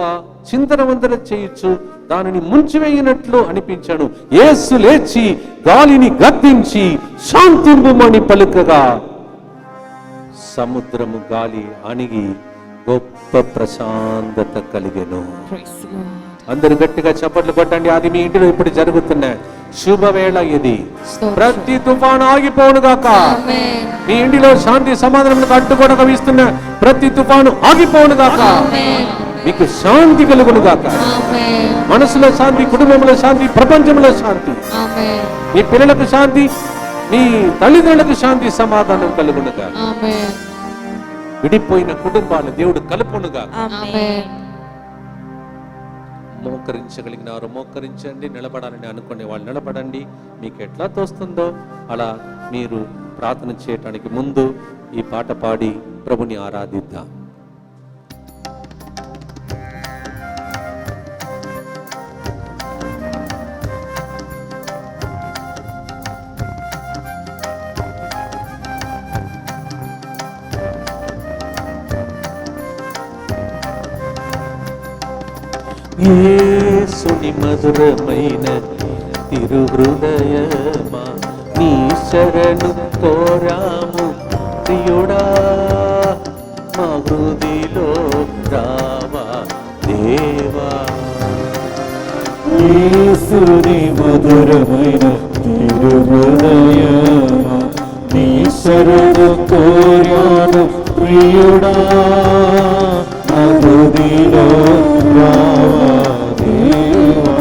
S1: చిందరవందర చేయుచు దానిని ముంచివేయినట్లు అనిపించాడు. యేసు లేచి గాలిని గద్దించి శాంతింపుమని పలుకగా సముద్రము గాలి అణిగి గొప్ప ప్రశాంతత కలిగెను.
S5: Praise God.
S1: అందరు గట్టిగా చప్పట్లు కొట్టండి. అది మీ ఇంటిలో ఇప్పుడు జరుగుతున్న శుభవేళ ఇది. ప్రతి తుఫాను ఆగిపోనుగాక.
S5: Amen.
S1: మీ ఇంటిలో శాంతి సమాధానం అడ్డుకొనక వీస్తున్న ప్రతి తుఫాను ఆగిపోనుగాక. మీకు శాంతి కలుగునుగాక.
S5: Amen.
S1: మనసులో శాంతి, కుటుంబంలో శాంతి, ప్రపంచంలో శాంతి,
S5: Amen.
S1: మీ పిల్లలకు శాంతి, మీ తల్లిదండ్రులకు శాంతి సమాధానం కలుగునుగా.
S5: Amen.
S1: విడిపోయిన కుటుంబాలు దేవుడు కలుపునుగా.
S5: Amen.
S1: మోకరించగలిగిన వారు మోకరించండి, నిలబడాలని అనుకునే వాళ్ళు నిలబడండి. మీకు ఎట్లా తోస్తుందో అలా మీరు ప్రార్థన చేయటానికి ముందు ఈ పాట పాడి ప్రభుని ఆరాధిద్దాం. యేసుని మధురమైన తిరుహృదయమా, నీ శరణు కోరాము ప్రియుడా, మా హృదిలో రావా దేవా.
S2: యేసుని మధురమైన తిరుహృదయమా, నీ శరణు కోరాను ప్రియుడా, నా హృదిలో రావా దేవా.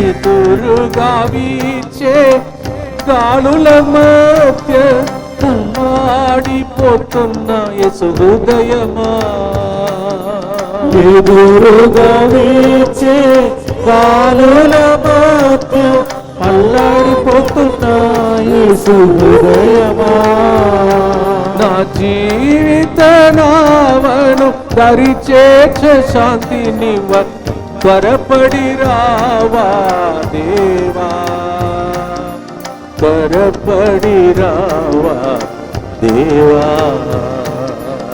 S1: ఎదురుగా వీచే గాలుల మధ్య అల్లాడిపోతున్న యేసు హృదయమా,
S2: ఎదురుగా వీచే గాలుల మధ్య అల్లాడిపోతున్న యేసు హృదయమా,
S1: నా జీవిత నావను దరిచేర్చ శాంతిని త్వరపడి రావా దేవా, త్వరపడి రావా దేవా.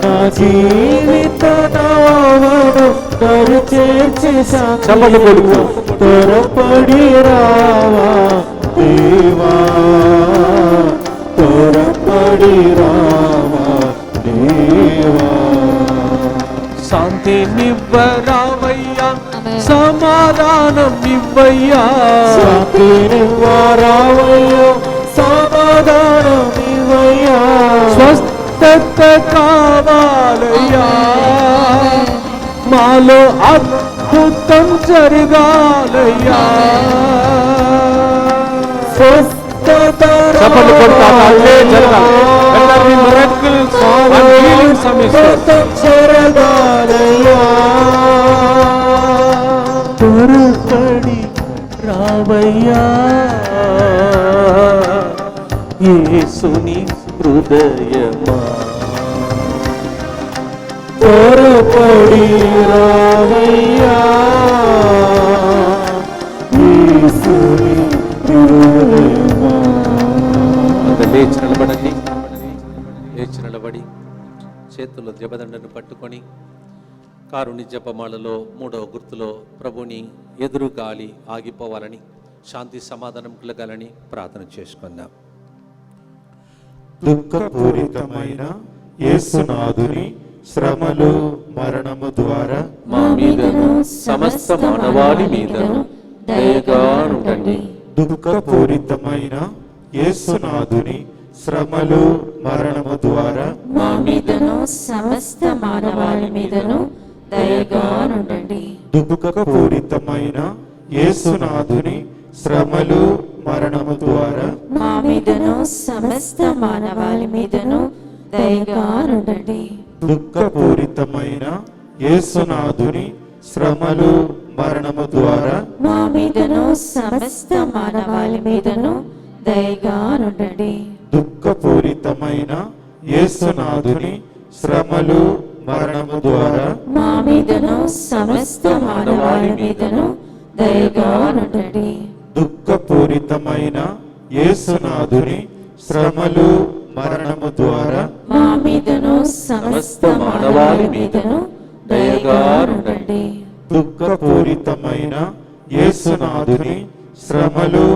S2: నా జీవిత నావను దరిచేర్చి
S1: చప్పట్లు కొడుకు.
S2: త్వరపడి రావా దేవా, త్వరపడి రావా దేవా.
S1: శాంతి నివ్వరావయ్యా,
S5: Amen.
S1: సమాధానం ఇవ్వయ్యా,
S2: శాంతి నివ్వరావయ్యా, సమాధానం ఇవ్వయ్యా,
S1: స్వస్థత కావాలయ్యా, మాలో అద్భుతం జరగాలయ్యా.
S2: స్వస్థత
S1: చప్పట్లు కొడతారు. అల్లే జరగాలి. Every miracle and healing సమీక్ష.
S2: జరగాలయ్యా,
S1: త్వరపడి రావయ్యా, యేసుని హృదయమా,
S2: త్వరపడి రావయ్యా, యేసుని హృదయమా.
S1: లేచి నిలబడండి. లేచి నిలబడి చేతుల్లో జపదండను పట్టుకొని కారుణ్య జపమాలలో 3వ గుర్తులో ప్రభుని ఎదురు గాలి ఆగిపోవాలని, శాంతి సమాధానం కలగాలని ప్రార్థన చేసుకుందాం.
S2: దుఃఖపూరితమైన యేసునాథుని శ్రమలు మరణము ద్వారా
S1: మా మీదను సమస్త మానవాళి మీదను దయగా ఉండండి.
S2: దుఃఖపూరితమైన యేసునాథుని శ్రమలు మరణము ద్వారా
S4: మా మీదను సమస్త మానవాళి మీదను దయగా నుండండి.
S2: దుఃఖపూరితమైన యేసునాథుని శ్రమలు మరణము ద్వారా
S4: మా మీదను సమస్త మానవాళి మీదను దయగా నుండండి.
S2: దుఃఖపూరితమైన యేసునాథుని శ్రమలు మరణము ద్వారా
S4: మా మీదను సమస్త మానవాళి మీదను దయగా నుండండి.
S2: దుఃఖపూరితమైన యేసునాథుని శ్రమలు మరణము ద్వారా
S4: మా మీదను సమస్త మానవాళి మీదను దయగా నుండండి.
S2: దుఃఖపూరితమైన యేసునాథుని శ్రమలు మరణము ద్వారా
S4: మా మీదను సమస్త మానవాళి మీదను దయగా నుండండి.
S2: దుఃఖపూరితమైన యేసునాథుని శ్రమలు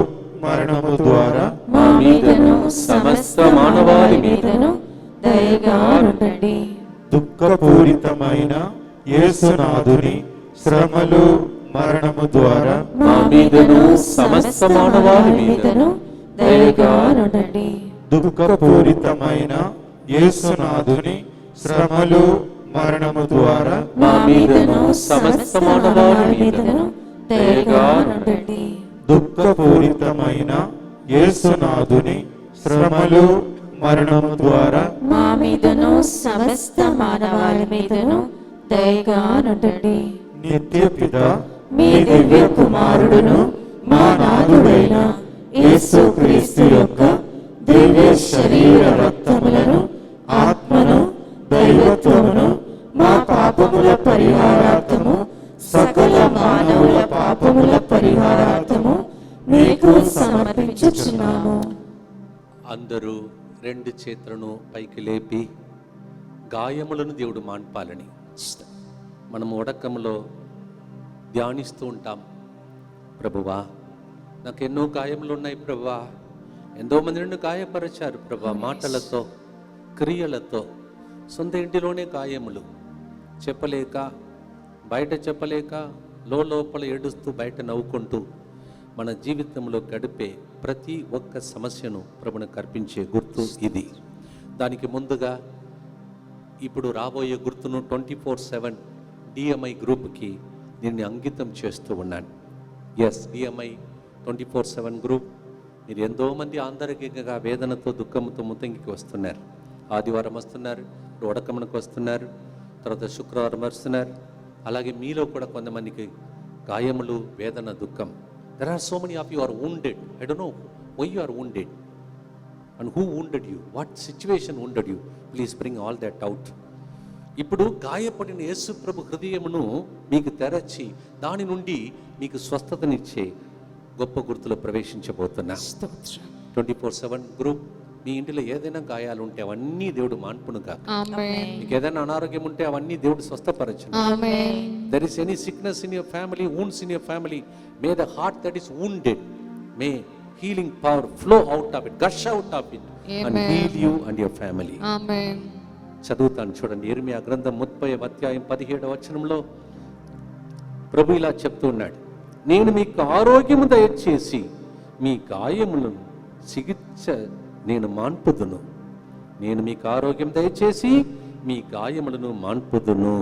S2: మరణము ద్వారా
S4: మా మీదను సమస్త మానవాళి మీదను దయగా నుండండి.
S2: దుఃఖపూరితమైన యేసునాథుని శ్రమలు మరణము ద్వారా
S4: మా మీదను సమస్త మానవాళి మీదను దయగా నుండండి.
S2: దుఃఖపూరితమైన యేసునాథుని శ్రమలు మరణము ద్వారా
S4: మా మీదను సమస్త మానవాళి మీదను దయగా నుండండి.
S2: దుఃఖపూరితమైన యేసునాథుని శ్రమలు మరణము ద్వారా
S4: మా మీదను సమస్త మానవాళి మీదను దయగా నుండండి.
S2: నిత్యపిత
S4: మీ దివ్య కుమారుడును మా నాథుడైన యేసుక్రీస్తు యొక్క దివ్య శరీర రక్తములను ఆత్మను దైవత్వమును మా పాపముల పరిహారార్థము సకల మానవుల పాపముల పరిహారార్థము మీకు సమర్పించుచున్నాము.
S1: అందరూ రెండు చేతులను పైకి లేపి గాయములను దేవుడు మాన్పాలని మనము ఉడకంలో ధ్యానిస్తూ ఉంటాం. ప్రభువా, నాకు ఎన్నో గాయములు ఉన్నాయి ప్రభువా, ఎంతో మంది నన్ను గాయపరిచారు ప్రభువా, మాటలతో క్రియలతో. సొంత ఇంటిలోనే గాయములు, చెప్పలేక బయట చెప్పలేక లోపల ఏడుస్తూ బయట నవ్వుకుంటూ మన జీవితంలో గడిపే ప్రతి ఒక్క సమస్యను ప్రభువుకు అర్పించే గుర్తు ఇది. దానికి ముందుగా ఇప్పుడు రాబోయే గుర్తును 24/7 డిఎంఐ గ్రూప్కి దీన్ని అంకితం చేస్తూ ఉన్నాను. Yes, DMI 24/7 group. మీరు ఎంతోమంది ఆంతరికంగా వేదనతో దుఃఖంతో ముతంగికి వస్తున్నారు. ఆదివారం వస్తున్నారు, ఉడకమునకు వస్తున్నారు, తర్వాత శుక్రవారం వస్తున్నారు. అలాగే మీలో కూడా కొంతమందికి గాయములు, వేదన, దుఃఖం. There are so many of you are wounded. I don't know why you are wounded and who wounded you, what situation wounded you. Please bring all that out. ఇప్పుడు గాయపడిన యేసు ప్రభు హృదయమును మీకు తెరచి దాని నుండి మీకు స్వస్థతనిచ్చే గొప్ప గుర్తులో ప్రవేశించబోతున్నా. 24/7 గ్రూప్. మీ ఇంటిలో ఏదైనా గాయాలు ఉంటే అవన్నీ దేవుడు మాన్పును కాక. మీకు ఏదైనా అనారోగ్యం ఉంటే అవన్నీ దేవుడు స్వస్థపరచును. There is any sickness in your family, wounds in your family, may the heart that is wounded, may healing power flow out of it, gush out of it, and heal you and your family. చదువుతాను చూడండి. యిర్మీయా గ్రంథం 30:17 ప్రభు ఇలా చెప్తూ ఉన్నాడు, నేను మీకు ఆరోగ్యము దయచేసి మీ గాయములను చికిత్స నేను మాన్పుదును. నేను మీకు ఆరోగ్యం దయచేసి మీ గాయములను మాన్పుదును.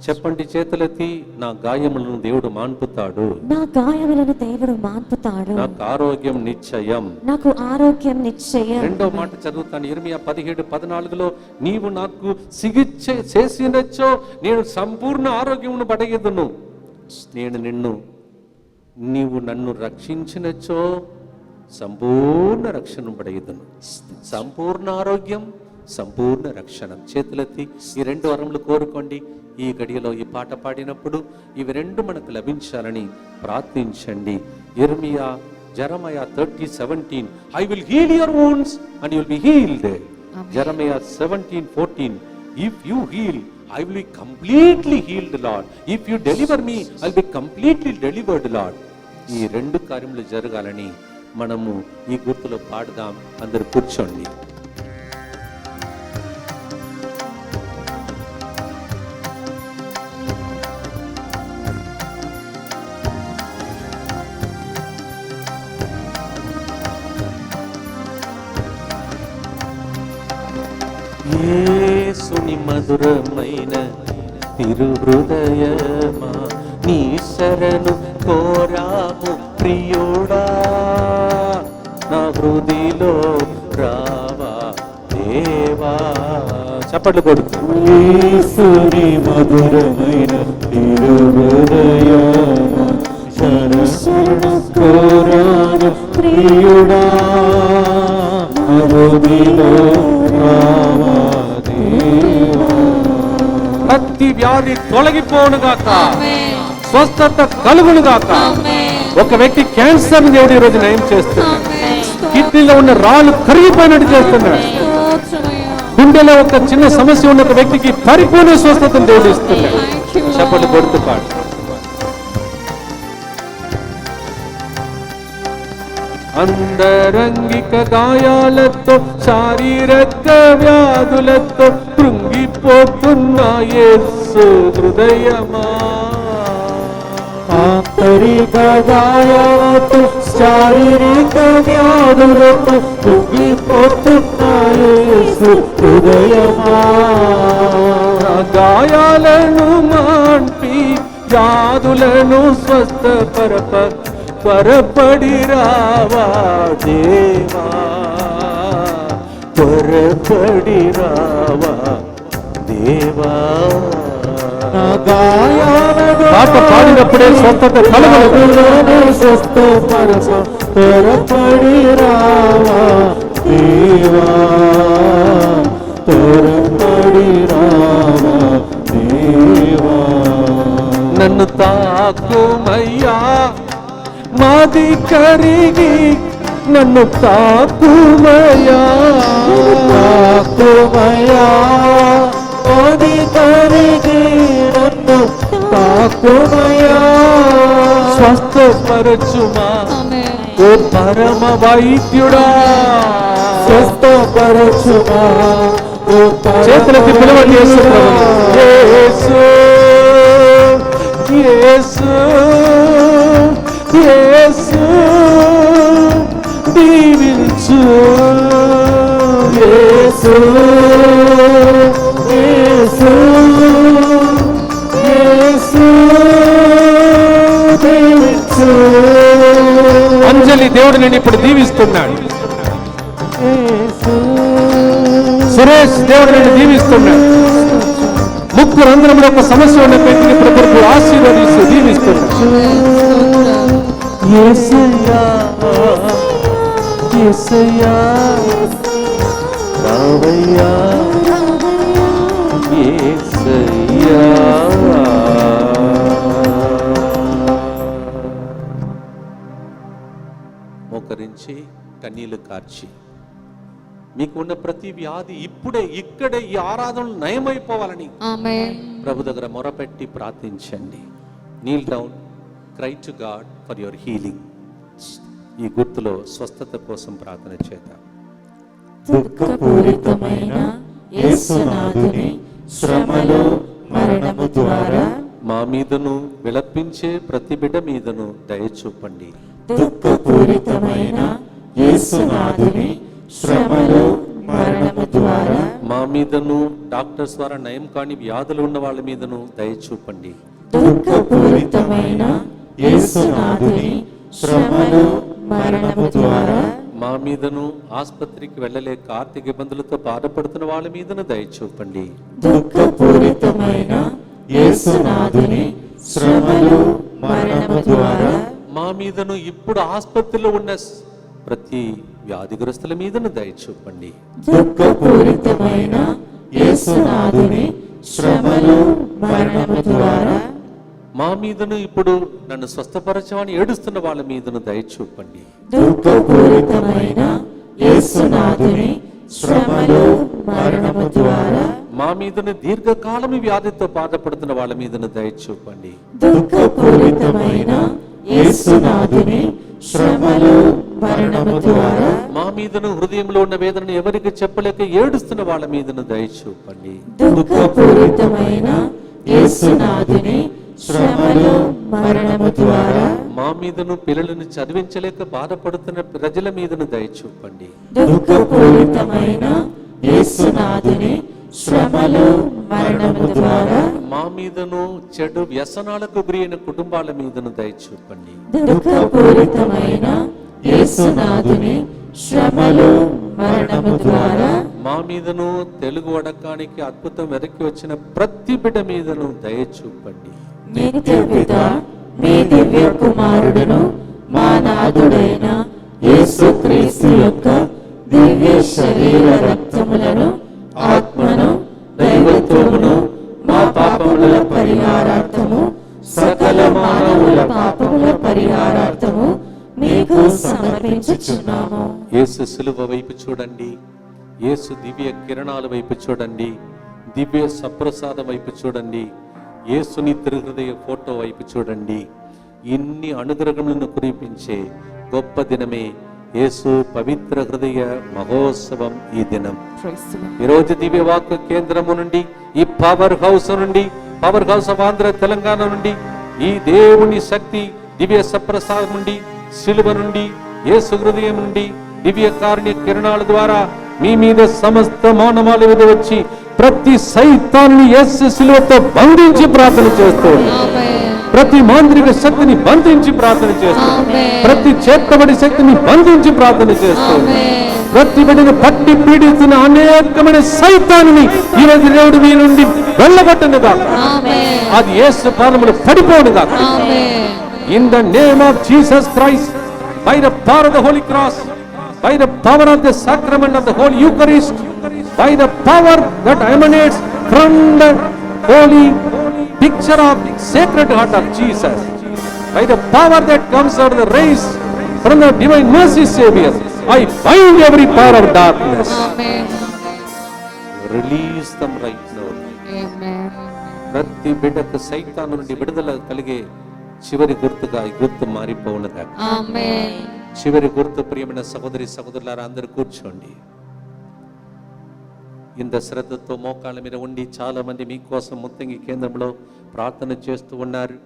S1: చెప్పండి చేతులెత్తి, నా గాయములను దేవుడు మాన్పుతాడు.
S4: నా గాయములను దేవుడు మాన్పుతాడు.
S1: నాకు ఆరోగ్యం నిశ్చయం.
S4: నాకు ఆరోగ్యం నిశ్చయం.
S1: రెండో మాట చదువుతాను. యిర్మీయా 17:14 నీవు నాకు చికిత్స చేసినచ్చో నేను సంపూర్ణ ఆరోగ్యమును పడగెదను. నీవు నన్ను రక్షించినచ్చో సంపూర్ణ రక్షణ పడగెదను. సంపూర్ణ ఆరోగ్యం, సంపూర్ణ రక్షణ. చేతులెత్తి ఈ రెండు వరములు కోరుకోండి. ఈ గడియలో ఈ పాట పాడినప్పుడు ఇవి రెండు మనకు లభించాలని ప్రార్థించండి. జెరమయా 30:17 I will heal your wounds and you will be healed. Jeremiah 17:14 If you heal, I will be completely healed, Lord. If you deliver me, I will be completely delivered, Lord. ఈ రెండు కార్యములు జరగాలని మనము ఈ గుర్తులో పాడదాం. అందరూ కూర్చోండి. యేసుని మధురమైన తిరుహృదయమా, నీ శరణు కోరాము ప్రియుడా నా హృదిలో రావా దేవా. చప్పట్లు కొడుకు.
S2: యేసుని మధురమైన తిరుహృదయమ శరణు కోరాను ప్రియుడా హృదిలో రావా దేవా.
S1: ప్రతి వ్యాధి తొలగిపోనుగాక,
S5: ఆమేన్.
S1: స్వస్థత కలుగునుగాక.
S5: ఆమేన్.
S1: ఒక వ్యక్తి క్యాన్సర్ దేవుడు ఈ రోజు నయం చేస్తున్నాడు.
S5: ఆమేన్.
S1: కిడ్నీలో ఉన్న రాళ్ళు కరిగిపోయినట్టు చేస్తున్నాడు.
S5: స్తోత్రమయ్యా.
S1: గుండెలో ఒక చిన్న సమస్య ఉన్న ఒక వ్యక్తికి పరిపూర్ణ స్వస్థతను దేవుడు ఇస్తున్నాడు.
S5: Thank you, Lord.
S1: చప్పట్లు కొడుతూ పాడు. అంతరంగిక గాయాలతో శారీరక వ్యాధులతో కృంగిపోతున్న యేసు హృదయమా,
S2: ఆంతరిక గాయాలతో శారీరక వ్యాధులతో కృంగిపోతున్న యేసు హృదయమా,
S1: నా గాయాలను మాన్పి వ్యాధులను స్వస్థపరప త్వరపడి రావా దేవా, త్వరపడి రావా దేవా.
S2: నా గాయాలను
S1: పాట పాడినప్పుడే స్వస్థత కలుగును.
S2: స్వస్థపరచ త్వరపడి రావా దేవా, త్వరపడి రావా దేవా.
S1: నన్ను తాకుమయ్యా మాది కరిగి, నన్ను తాకుమయ్యా
S2: తాకుమయా ఓది కరిగి నన్ను తాకుమయా,
S1: స్వస్థపరచుమా
S5: ఆమేన్.
S1: ఓ పరమ వైద్యుడా.
S2: స్వస్థపరచుమా ఓ
S1: చేతులకి పిలవండి యేసు ప్రభువుని. యేసు యేసు యేసు దీవించు, యేసు
S2: యేసు యేసు దీవించు.
S1: అంజలి దేవుడు నేను ఇప్పుడు దీవిస్తున్నాడు.
S2: యేసు
S1: సురేష్ దేవుడు నేను దీవిస్తున్నాడు. ముక్కు రంధ్రంలో ఒక సమస్య ఉన్న వ్యక్తిని ప్రభుత్వం ఆశీర్వదిస్తూ దీవిస్తున్నాడు. యేసయ్యా యేసయ్యా రావయ్యా యేసయ్యా. మోకరించి కన్నీళ్లు కార్చి మీకు ఉన్న ప్రతి వ్యాధి ఇప్పుడే ఇక్కడే ఈ ఆరాధనలు నయమైపోవాలని
S5: ఆమేన్.
S1: ప్రభు దగ్గర మొరపెట్టి ప్రార్థించండి. Neel down, cry to God for your healing. ఈ గుర్తులో స్వస్థత కోసం ప్రార్థన చేద్దాం.
S2: దుఃఖపూరితమైన యేసునాథుని శ్రమలు మరణము ద్వారా
S1: మా మీదను విలపించే ప్రతి బిడ్డ మీదను దయ చూపండి.
S2: దుఃఖపూరితమైన యేసునాథుని శ్రమలు మరణము ద్వారా
S1: మా మీదను డాక్టర్స్ ద్వారా నయం కాని వ్యాధులు ఉన్న వాళ్ళ మీదను దయ చూపండి.
S2: దుఃఖపూరితమైన యేసునాథుని శ్రమలు మరణము ద్వారా
S1: మా మీదను ఆసుపత్రికి వెళ్ళలేక ఆర్థిక ఇబ్బందులతో బాధపడుతున్న వాళ్ళ మీదను దయ చూపండి.
S2: దుఃఖపూరితమైన యేసునాథుని శ్రమలు మరణము ద్వారా
S1: మా మీదను ఇప్పుడు ఆసుపత్రిలో ఉన్న ప్రతి వ్యాధిగ్రస్తుల మీదను దయ చూపండి.
S2: దుఃఖపూరితమైన యేసునాథుని శ్రమలు మరణము ద్వారా
S1: మా మీదను ఇప్పుడు నన్ను స్వస్థపరచమని ఏడుస్తున్న వాళ్ళ మీదను దయ చూపండి.
S2: దుఃఖపూరితమైన యేసునాథుని శ్రమలు మరణము ద్వారా
S1: మా మీదను దీర్ఘకాలం వ్యాధితో బాధపడుతున్న వాళ్ళ మీదను దయ చూపండి.
S2: దుఃఖపూరితమైన యేసునాథుని శ్రమలు మరణము ద్వారా
S1: మా మీదను హృదయంలో ఉన్న వేదనను ఎవరికి చెప్పలేక ఏడుస్తున్న వాళ్ళ మీదను దయ చూపండి.
S2: దుఃఖపూరితమైన యేసునాథుని శ్రమలు మరణము ద్వారా
S1: మా మీదను పిల్లలను చదివించలేక బాధపడుతున్న ప్రజల మీదను దయ చూపండి.
S2: దుఃఖపూరితమైన యేసునాథుని శ్రమలు మరణము ద్వారా
S1: మా మీదను చెడు వ్యసనాలకు గురి అయిన కుటుంబాల మీదను దయచూపండి.
S2: దుఃఖపూరితమైన యేసునాథుని శ్రమలు మరణము ద్వారా
S1: మా మీదను తెలుగు వడకానికి అద్భుతం వెనక్కి వచ్చిన ప్రతి బిడ్డ మీదను దయచూపండి.
S2: నిత్య పిత మీ దివ్య కుమారుడును మా నాథుడైన యేసుక్రీస్తు యొక్క దివ్య శరీర రక్తములను ఆత్మను దైవత్వమును మా పాపముల పరిహారార్థము సకల మానవుల పాపముల పరిహారార్థము మీకు సమర్పించుచున్నాము.
S1: యేసు సిలువ వైపు చూడండి, యేసు దివ్య కిరణాల వైపు చూడండి, దివ్య సప్రసాదం వైపు చూడండి, యేసుని తిరుహృదయ ఫోటో వైపు చూడండి. ఇన్ని అనుగ్రహములను కురిపించే గొప్ప దినమే యేసు పవిత్ర హృదయ మహోత్సవం. ఈ దినం ఈరోజు దివ్య వాక్కు కేంద్రము నుండి, ఈ పవర్ హౌస్ నుండి, power house of Andhra Telangana నుండి, ఈ దేవుని శక్తి దివ్య సప్రసాదం నుండి, శిలువ నుండి, యేసు హృదయం నుండి దివ్య కారుణ్య కిరణాల ద్వారా మీ మీద సమస్త మానవాళి మీద వచ్చి ప్రతి సైతాన్ని యేసు శిలువతో బంధించి ప్రార్థన చేస్తూ, ప్రతి మాంత్రిక శక్తిని బంధించి ప్రార్థన చేస్తూ, ప్రతి చేతబడి శక్తిని బంధించి ప్రార్థన చేస్తూ, ప్రతి బిడ్డను పట్టి పీడిస్తున్న అనేకమైన సైతాన్ని ఈరోజు దేవుడు మీ నుండి వెళ్ళగొట్టనుగా, అది యేసు పాదములు పడిపోనుగా. In the name of Jesus Christ, by the power of the Holy Cross, by the power of the sacrament of the Holy Eucharist, by the power that emanates from the holy picture of Sacred Heart of Jesus, by the power that comes out of the rays from the divine mercy Savior, I bind every power of darkness. Release them right now. ప్రతి బిడ్డకు సైతాను నుండి విడుదల కలిగే చివరి గుర్తుగా ఈ గుర్తు మారిపోవునుగా. చివరి గుర్తు ప్రియమైన సహోదరి సహోదరులారా, అందరూ కూర్చోండి. ఇంత శ్రద్ధతో మోకాళ్ళ మీద ఉండి చాలా మంది మీకోసం ముత్తంగి కేంద్రంలో ప్రార్థన చేస్తూ ఉన్నారు.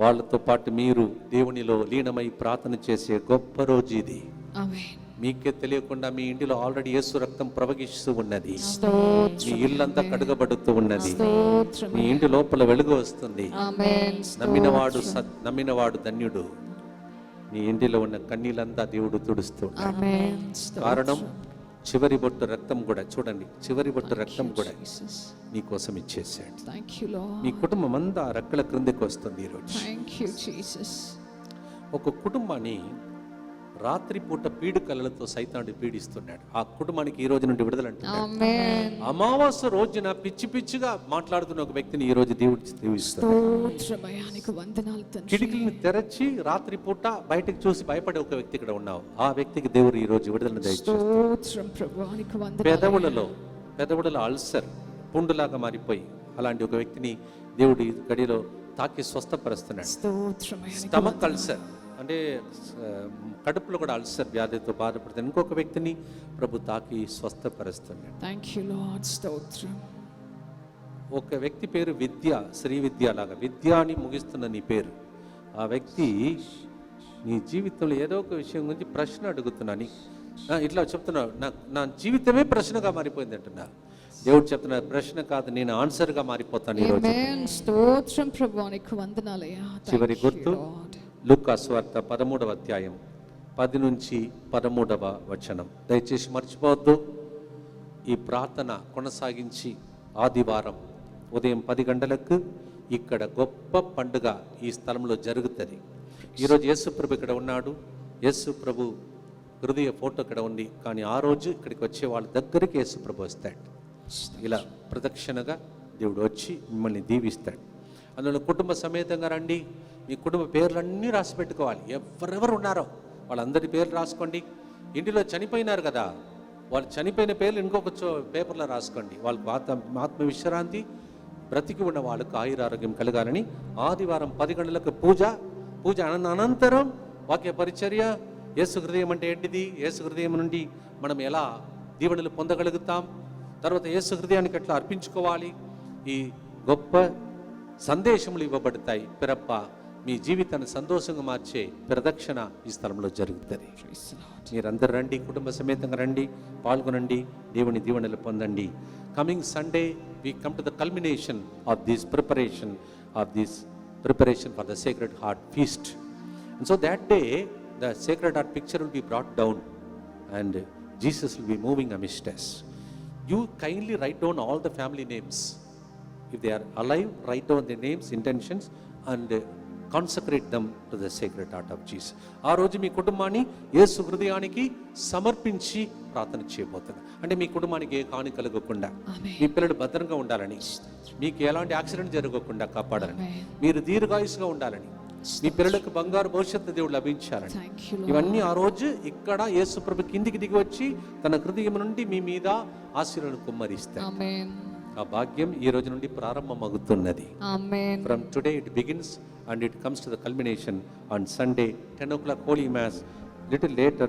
S1: వాళ్ళతో పాటు మీరు దేవునిలో లీనమై ప్రార్థన చేసే గొప్ప రోజు ఇది. మీకే తెలియకుండా మీ ఇంటిలో ఆల్రెడీ యేసు రక్తం ప్రవహిస్తూ ఉన్నది. మీ ఇల్లంతా ఉన్నది. మీ ఇంటి లోపల వెలుగు వస్తుంది. నమ్మినవాడు ధన్యుడు. మీ ఇంటిలో ఉన్న కన్నీళ్ళంతా దేవుడు తుడుస్తున్నాడు. కారణం చివరి బొట్టు రక్తం కూడా చూడండి, చివరి బొట్టు రక్తం కూడా నీకోసం ఇచ్చేసాడు. మీ కుటుంబం అంతా రెక్కల క్రిందకి వస్తుంది. ఈరోజు ఒక కుటుంబాన్ని రాత్రిపూట పీడు కళ్ళతో సైతానుడు పీడిస్తున్నాడు. ఆ కుటుంబానికి ఈ రోజు నుండి విడుదల అంటున్నాడు. అమావాస్య రోజున పిచ్చి పిచ్చిగా మాట్లాడుతున్న ఒక వ్యక్తిని ఈ రోజు దేవుడు దీవిస్తాడు. కిటికీని తెరచి రాత్రిపూట బయటకు చూసి భయపడే ఒక వ్యక్తి ఇక్కడ ఉన్నావు. ఆ వ్యక్తికి దేవుడు ఈ రోజు విడుదల దయచేస్తాడు. పెదవులలో అల్సర్ పుండులాగా మారిపోయి అలాంటి ఒక వ్యక్తిని దేవుడు ఈ గడిలో తాకి స్వస్థపరుస్తున్నాడు. స్టమక్ అల్సర్ అంటే కడుపులో కూడా అల్సర్ వ్యాధితో బాధపడుతుంది. ఇంకొక వ్యక్తిని ప్రభు తాకి స్వస్థపరుస్తున్నాడు. ఒక వ్యక్తి పేరు విద్య, శ్రీ విద్య లాగా విద్య అని ముగిస్తున్న నీ పేరు. ఆ వ్యక్తి నీ జీవితంలో ఏదో ఒక విషయం గురించి ప్రశ్న అడుగుతున్నాను. ఇట్లా చెప్తున్నావు, నా జీవితమే ప్రశ్నగా మారిపోయింది అంటున్నా. దేవుడు చెప్తున్నా, ప్రశ్న కాదు, నేను ఆన్సర్గా మారిపోతాను ఈరోజు. చివరి గుర్తు లూకా సువార్త 13వ అధ్యాయం 10 నుంచి 13వ వచనం. దయచేసి మర్చిపోవద్దు. ఈ ప్రార్థన కొనసాగించి ఆదివారం ఉదయం 10 గంటలకు ఇక్కడ గొప్ప పండుగ ఈ స్థలంలో జరుగుతుంది. ఈరోజు యేసు ప్రభు ఇక్కడ ఉన్నాడు. యేసు ప్రభు హృదయ ఫోటో ఇక్కడ ఉంది. కానీ ఆ రోజు ఇక్కడికి వచ్చే వాళ్ళ దగ్గరికి యేసు ప్రభు వస్తాడు. ఇలా ప్రదక్షిణగా దేవుడు వచ్చి మిమ్మల్ని దీవిస్తాడు. అందులో కుటుంబ సమేతంగా రండి. మీ కుటుంబ పేర్లన్నీ రాసి పెట్టుకోవాలి. ఎవరెవరు ఉన్నారో వాళ్ళందరి పేర్లు రాసుకోండి. ఇంటిలో చనిపోయినారు కదా, వాళ్ళు చనిపోయిన పేర్లు ఇంకొక పేపర్లో రాసుకోండి. వాళ్ళకు ఆత్మ విశ్రాంతి, బ్రతికి ఉన్న వాళ్ళకు ఆయురారోగ్యం కలగాలని. ఆదివారం 10 గంటలకు పూజ అనంతరం వాక్య పరిచర్య. యేసు హృదయం అంటే ఏంటిది, యేసు హృదయం నుండి మనం ఎలా దీవెనలు పొందగలుగుతాం, తర్వాత యేసు హృదయానికి ఎట్లా అర్పించుకోవాలి, ఈ గొప్ప సందేశములు ఇవ్వబడతాయి. పిరప్ప మీ జీవితాన్ని సంతోషంగా మార్చే ప్రదక్షిణ ఈ స్థలంలో జరుగుతుంది. మీరందరూ రండి, కుటుంబ సమేతంగా రండి, పాల్గొనండి, దేవుని దీవెనలు పొందండి. Coming Sunday we come to the culmination of this preparation for the Sacred Heart feast. And so that day the Sacred Heart picture will be brought down and Jesus will be moving amidst us. You kindly write down all the family names. If they are alive, write down their names, intentions, and consecrate them to the Sacred Heart of Jesus. ఆ రోజు మీ కుటుంబాన్ని యేసు హృదయానికి సమర్పించి ప్రార్థన చేయబోతున్నారు. అంటే మీ కుటుంబానికి ఏ హాని కలగకుండా, మీ పిల్లలు భద్రంగా ఉండాలని, మీకు ఎలాంటి యాక్సిడెంట్ జరగకుండా కాపాడాలని, మీరు దీర్ఘాయుసుగా ఉండాలని, మీ పిల్లలకు బంగారు భవిష్యత్తు దేవుడు లభించాలని, ఇవన్నీ ఆ రోజు ఇక్కడ యేసు ప్రభు కిందికి దిగి వచ్చి తన హృదయం నుండి మీ మీద ఆశీర్వాదాలను కుమ్మరిస్తారు. ఆ భాగ్యం ఈ రోజు నుండి ప్రారంభమవుతున్నది. From today it begins and it comes to the culmination on Sunday 10 o'clock Holy Mass. Little later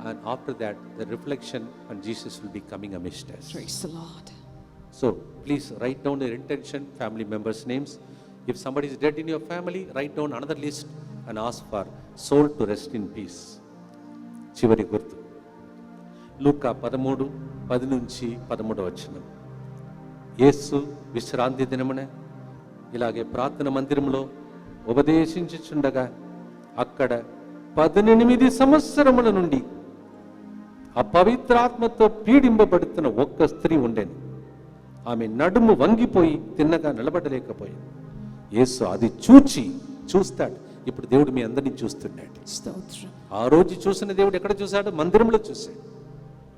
S1: and after that the reflection and Jesus will be coming amidst us.
S5: Praise the Lord.
S1: So please write down your intention, family members' names. If somebody is dead in your family, write down another list and ask for soul to rest in peace. చివరి గుర్తు లూకా 13:10-13 యేసు విశ్రాంతి దినమున ఇలాగే ప్రార్థన మందిరంలో ఉపదేశించుచుండగా అక్కడ 18 సంవత్సరముల నుండి అపవిత్రాత్మతో పీడింపబడుతున్న ఒక్క స్త్రీ ఉండేది. ఆమె నడుము వంగిపోయి తిన్నగా నిలబడలేకపోయింది. యేసు అది చూస్తాడు. ఇప్పుడు దేవుడు మీ అందరినీ చూస్తున్నాడు. ఆ రోజు చూసిన దేవుడు ఎక్కడ చూశాడు? మందిరంలో చూశాడు.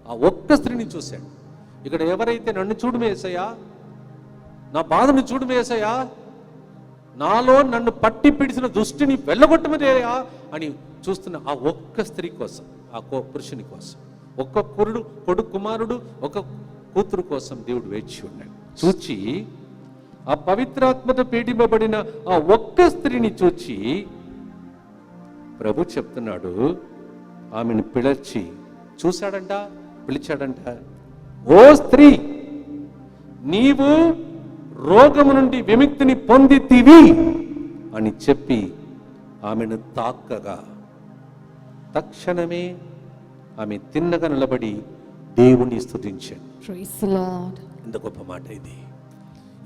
S1: ఆ ఒక్క స్త్రీని చూశాడు. ఇక్కడ ఎవరైతే నన్ను చూడమే యేసయ్యా, నా బాధను చూడమే యేసయ్యా, నాలో నన్ను పట్టి పిడిసిన దుష్టిని వెళ్ళగొట్టమదేయా అని చూస్తున్న ఆ ఒక్క స్త్రీ కోసం, ఆ పురుషుని కోసం, ఒక్క కొడుకు కుమారుడు, ఒక కూతురు కోసం దేవుడు వేచి ఉన్నాడు. చూచి ఆ పవిత్రాత్మతో పీడింపబడిన ఆ ఒక్క స్త్రీని చూచి ప్రభు చెప్తున్నాడు, ఆమెను చూశాడంట, పిలిచాడంట. ఓ స్త్రీ, నీవు రోగము నుండి విముక్తిని పొందితివి అని చెప్పి ఆమెను తాకగా తక్షణమే ఆమె తిన్నగా నిలబడి దేవుణ్ణి స్తుతించాడు. ఎంత గొప్ప మాట ఇది!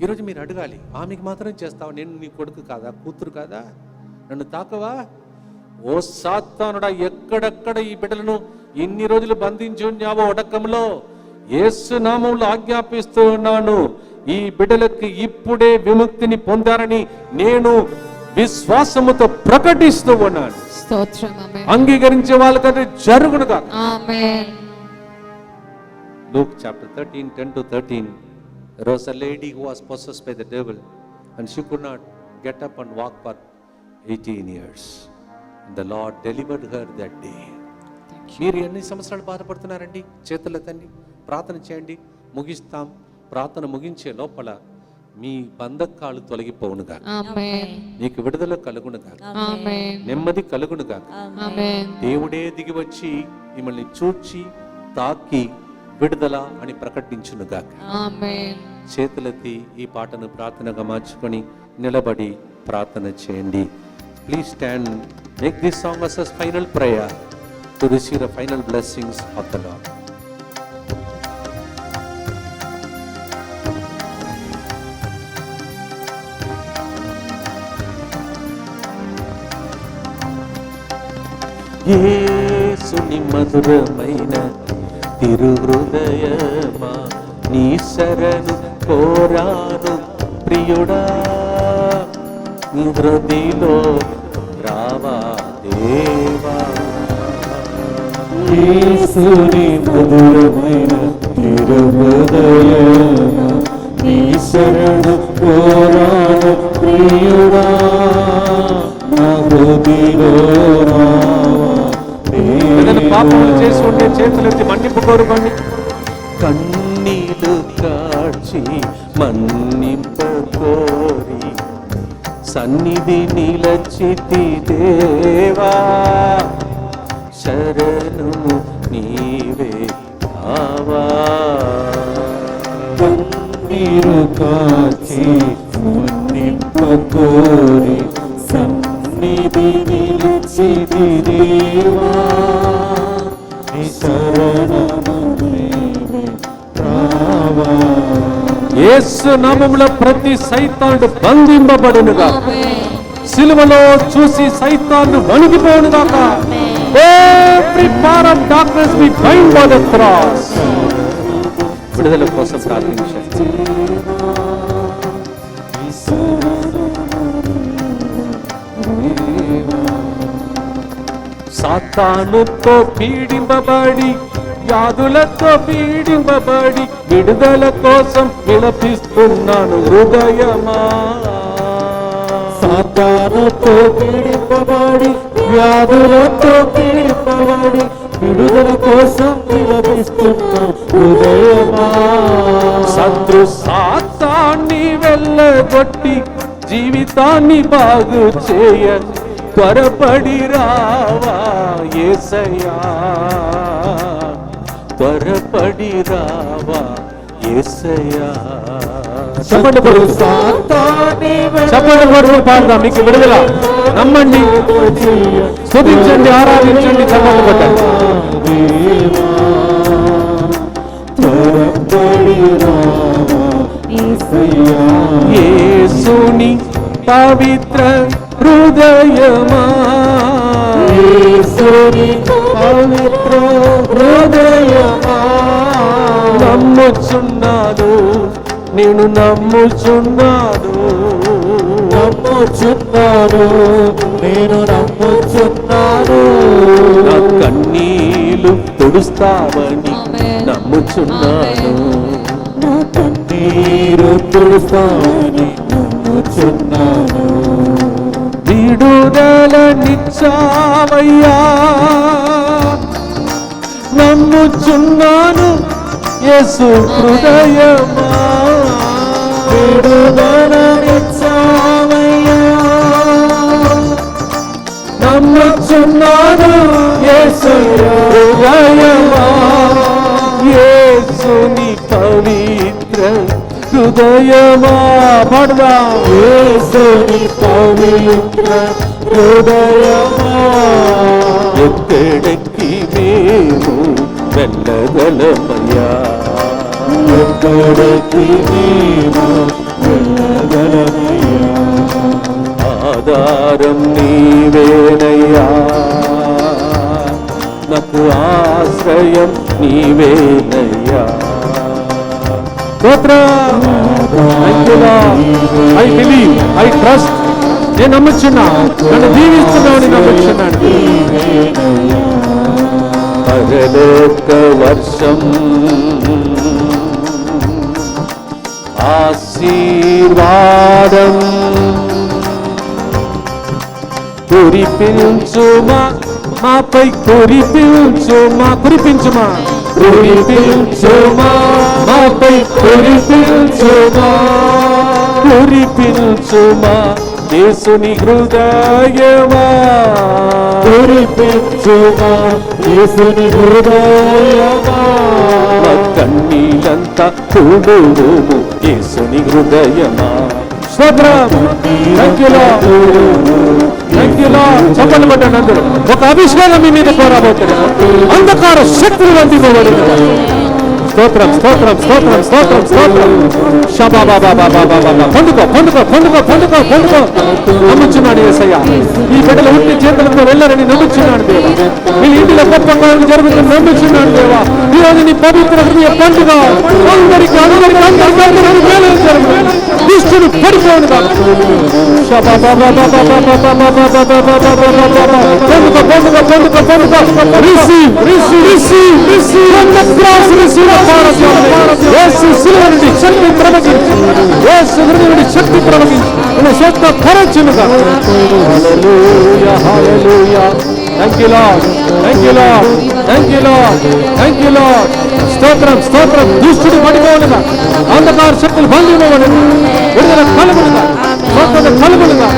S1: ఈరోజు మీరు అడగాలి, ఆమెకి మాత్రం చేస్తావా? నేను నీ కొడుకు కాదా, కూతురు కాదా? నన్ను తాకవా? ఓ సాతానుడా, ఎక్కడెక్కడ ఈ బిడ్డలను ఇన్ని రోజులు బంధించి ఉన్నావో ఒడకంలో, యేసు నామములో ఆజ్ఞాపిస్తూ ఉన్నాను, ఈ బిడ్డలకు ఇప్పుడే విముక్తిని పొందారని నేను విశ్వాసముతో ప్రకటిస్తూ ఉన్నాను. అంగీకరించే వాళ్ళకంటే జరుగునుగా. Luke chapter 13, 10-13. There was a lady who was possessed by the devil and she could not get up and walk for 18 years. And the Lord delivered her that day. మీరు ఎన్ని సంవత్సరాలు బాధపడుతున్నారండి? చేతులెత్తండి, ప్రార్థన చేయండి. ముగిస్తాం. ప్రార్థన ముగించే లోపల మీ బంధకాలు తొలగిపోవునుగా, నీకు విడుదల కలుగునుగా, నెమ్మది కలుగునుగా. దేవుడే దిగి వచ్చి మిమ్మల్ని చూచి తాకి విడుదల అని ప్రకటించునుగా. చేతులెత్తి ఈ పాటను ప్రార్థనగా మార్చుకొని నిలబడి ప్రార్థన చేయండి. Please stand. Make this song as a final prayer to receive the final blessings of the Lord. యేసుని మధురమైన తిరుహృదయమా, నీ శరణు కోరాను ప్రియుడా, నీ హృదయలో రావా దేవా.
S2: యేసుని మధురమైన తిరుహృదయమా, నీ శరణు కోరాను ప్రియుడా, నా హృదయలో
S1: పాపములు చేసి ఉంటే చేతులెత్తి మన్నింపు కోరుకోండి. కన్నీలు కాచి మన్నింపు కోరి సన్నిధి నిలచితి దేవా, శరణు నీవే కావా.
S2: కన్నీరు కాచి మన్నింపు కోరి ఇది దేవా నీ శరణము నీవే రావా.
S1: యేసు నామములో ప్రతి సైతానుడు బంధింపబడునుగా. సిలువలో చూసి సైతాను వణికిపోనుగాక. Every power of darkness be bound by the cross. విడుదల కోసం ప్రార్థించండి. సాతానుతో పీడింపబడి వ్యాధులతో పీడింపబడి విడుదల కోసం విలపిస్తున్నాను హృదయమా.
S2: సాతానుతో పీడింపబడి వ్యాధులతో పీడింపబడి విడుదల కోసం విలపిస్తున్న హృదయమా.
S1: శత్రు సాతాన్ని వెళ్ళగొట్టి జీవితాన్ని బాగు చేయ త్వరపడి రావా యేసయ్యా, త్వరపడి రావా యేసయ్యా. చెప్పండి కొడుకు, చెప్పండి కొడుకు, పాడదాం. మీకు విడుదల. నమ్మండి, స్తుతించండి, ఆరాధించండి, చప్పట్లు కొట్టండి. యేసుని పవిత్ర హృదయమా,
S2: యేసుని పవిత్ర హృదయమా,
S1: నమ్ముచున్నాను, నేను నమ్ముచున్నాను,
S2: నమ్ముచున్నాను, నేను నమ్ముచున్నాను.
S1: నా కన్నీలు తుడుస్తావని నమ్ముచున్నాను,
S2: నా కన్నీరు తుడుస్తావని నమ్ముచున్నాను.
S1: విడుదలనిచ్చావయ్యా, నమ్ముచున్నాను యేసు హృదయమా.
S2: విడుదలనిచ్చావయ్యా,
S1: నమ్ముచున్నాను యేసు హృదయమా. యేసుని పవిత్ర హృదయమా. పడదా.
S2: యేసుని పవిత్ర హృదయమా,
S1: ఎక్కడికి మేము వెళ్ళగలమయ్యా,
S2: ఎక్కడికి మేము వెళ్ళగలమయ్యా.
S1: ఆధారం నీవేనయ్యా, నాకు ఆశ్రయం నీవేనయ్యా. I believe, I trust. నేను నమ్ముచున్నా, నన్ను దీవిస్తున్నావు, నమ్ముచున్నాను. పరలోక వర్షం ఆశీర్వాదం కురిపించుమా, మాపై కురిపించుమా, కురిపించుమా, కురిపించుమా, మాపై కురిపించుమా, కురిపించుమా యేసుని హృదయమా,
S2: కురిపించుమా యేసుని హృదయమా.
S1: నా కన్నీలంతా తుడువుము యేసుని హృదయమా. స్తోత్రం. Thank you Lord, thank you lord. చప్పట్లు కొట్టండి అందరూ. ఒక అభిషేకం మీ మీద కోరబోతున్నా. అంధకార శక్తులు వండిపోబడిన స్తోత్రం, స్తోత్రం, స్తోత్రం, స్తోత్రం, స్తోత్రం. పండుకో, పండుకో, పండుకో, పండుకో, పండుకో. నమ్ముచున్నాను యేసయ్యా, ఈ బిడ్డలు ఉట్టి చేతులతో వెళ్ళారని నమ్ముచున్నాను దేవా. మీ ఇంటిలో గొప్ప కార్యం జరుగుతుంది నమ్ముచున్నాను దేవా. ఈ రోజు నీ పవిత్ర హృదయ పండుగ అందరికీ అందరికీ అందరికీ మేలు జరుగుతుంది. దుష్టుడు పడిపోనుగా. పండుగ, పండుగ, పండుగ, పండుగ. Receive, receive, receive, receive. Yesu శిలువ నుండి శక్తి ప్రవహించి, యేసు హృదయం నుండి శక్తి ప్రవహించి మన శక్తి ఖరచునుగా. Hallelujah, hallelujah. Thank you Lord, thank you Lord, thank you Lord, thank you Lord. స్తోత్రం, స్తోత్రం. దుష్టుడు పడిపోనుగా, అంధకార శక్తులు బంధింపబడును, విడుదల కలుగునుగా, స్వస్థత కలుగునుగా.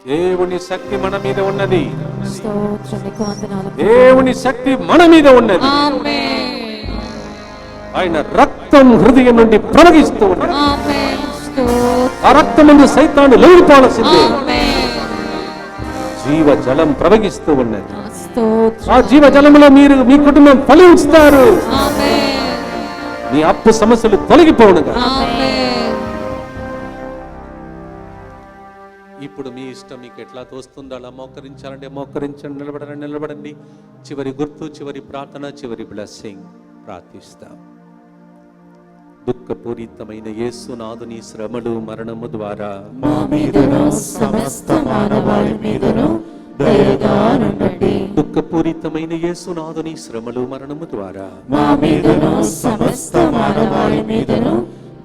S1: దేవుని శక్తి మన మీద ఉన్నది.
S4: స్తోత్రం నీకు వందనాలు.
S1: దేవుని శక్తి మన మీద ఉన్నది.
S5: ఆమేన్.
S1: ఆయన రక్తం హృదయం నుండి ప్రవహిస్తూ ఉన్నది.
S5: ఆమేన్. స్తోత్రం.
S1: ఆ రక్తం నుండి సైతాను లొంగిపోవలసిందే.
S5: ఆమేన్.
S1: జీవ జలం ప్రవహిస్తూ ఉన్నది.
S5: స్తోత్రం.
S1: ఆ జీవ జలంలో మీరు మీ కుటుంబం ఫలిస్తారు.
S5: ఆమేన్.
S1: మీ అప్పు సమస్యలు తొలగిపోవునుగా.
S5: ఆమేన్.
S1: ఇప్పుడు మీ ఇష్టం మీకు ఎట్లా తోస్తుందో అలా మోకరించాలంటే మోకరించండి, నిలబడండి. చివరి గుర్తు, చివరి ప్రార్థన, చివరి బ్లెస్సింగ్ ప్రార్థిస్తాం. దుఃఖపూరితమైన యేసునాథుని శ్రమలు మరణము ద్వారా
S2: మా మీదను సమస్త మానవాళి మీదను దయగా నుండండి.
S1: దుఃఖపూరితమైన యేసునాథుని శ్రమలు మరణము ద్వారా
S2: మా మీదను సమస్త మానవాళి మీదను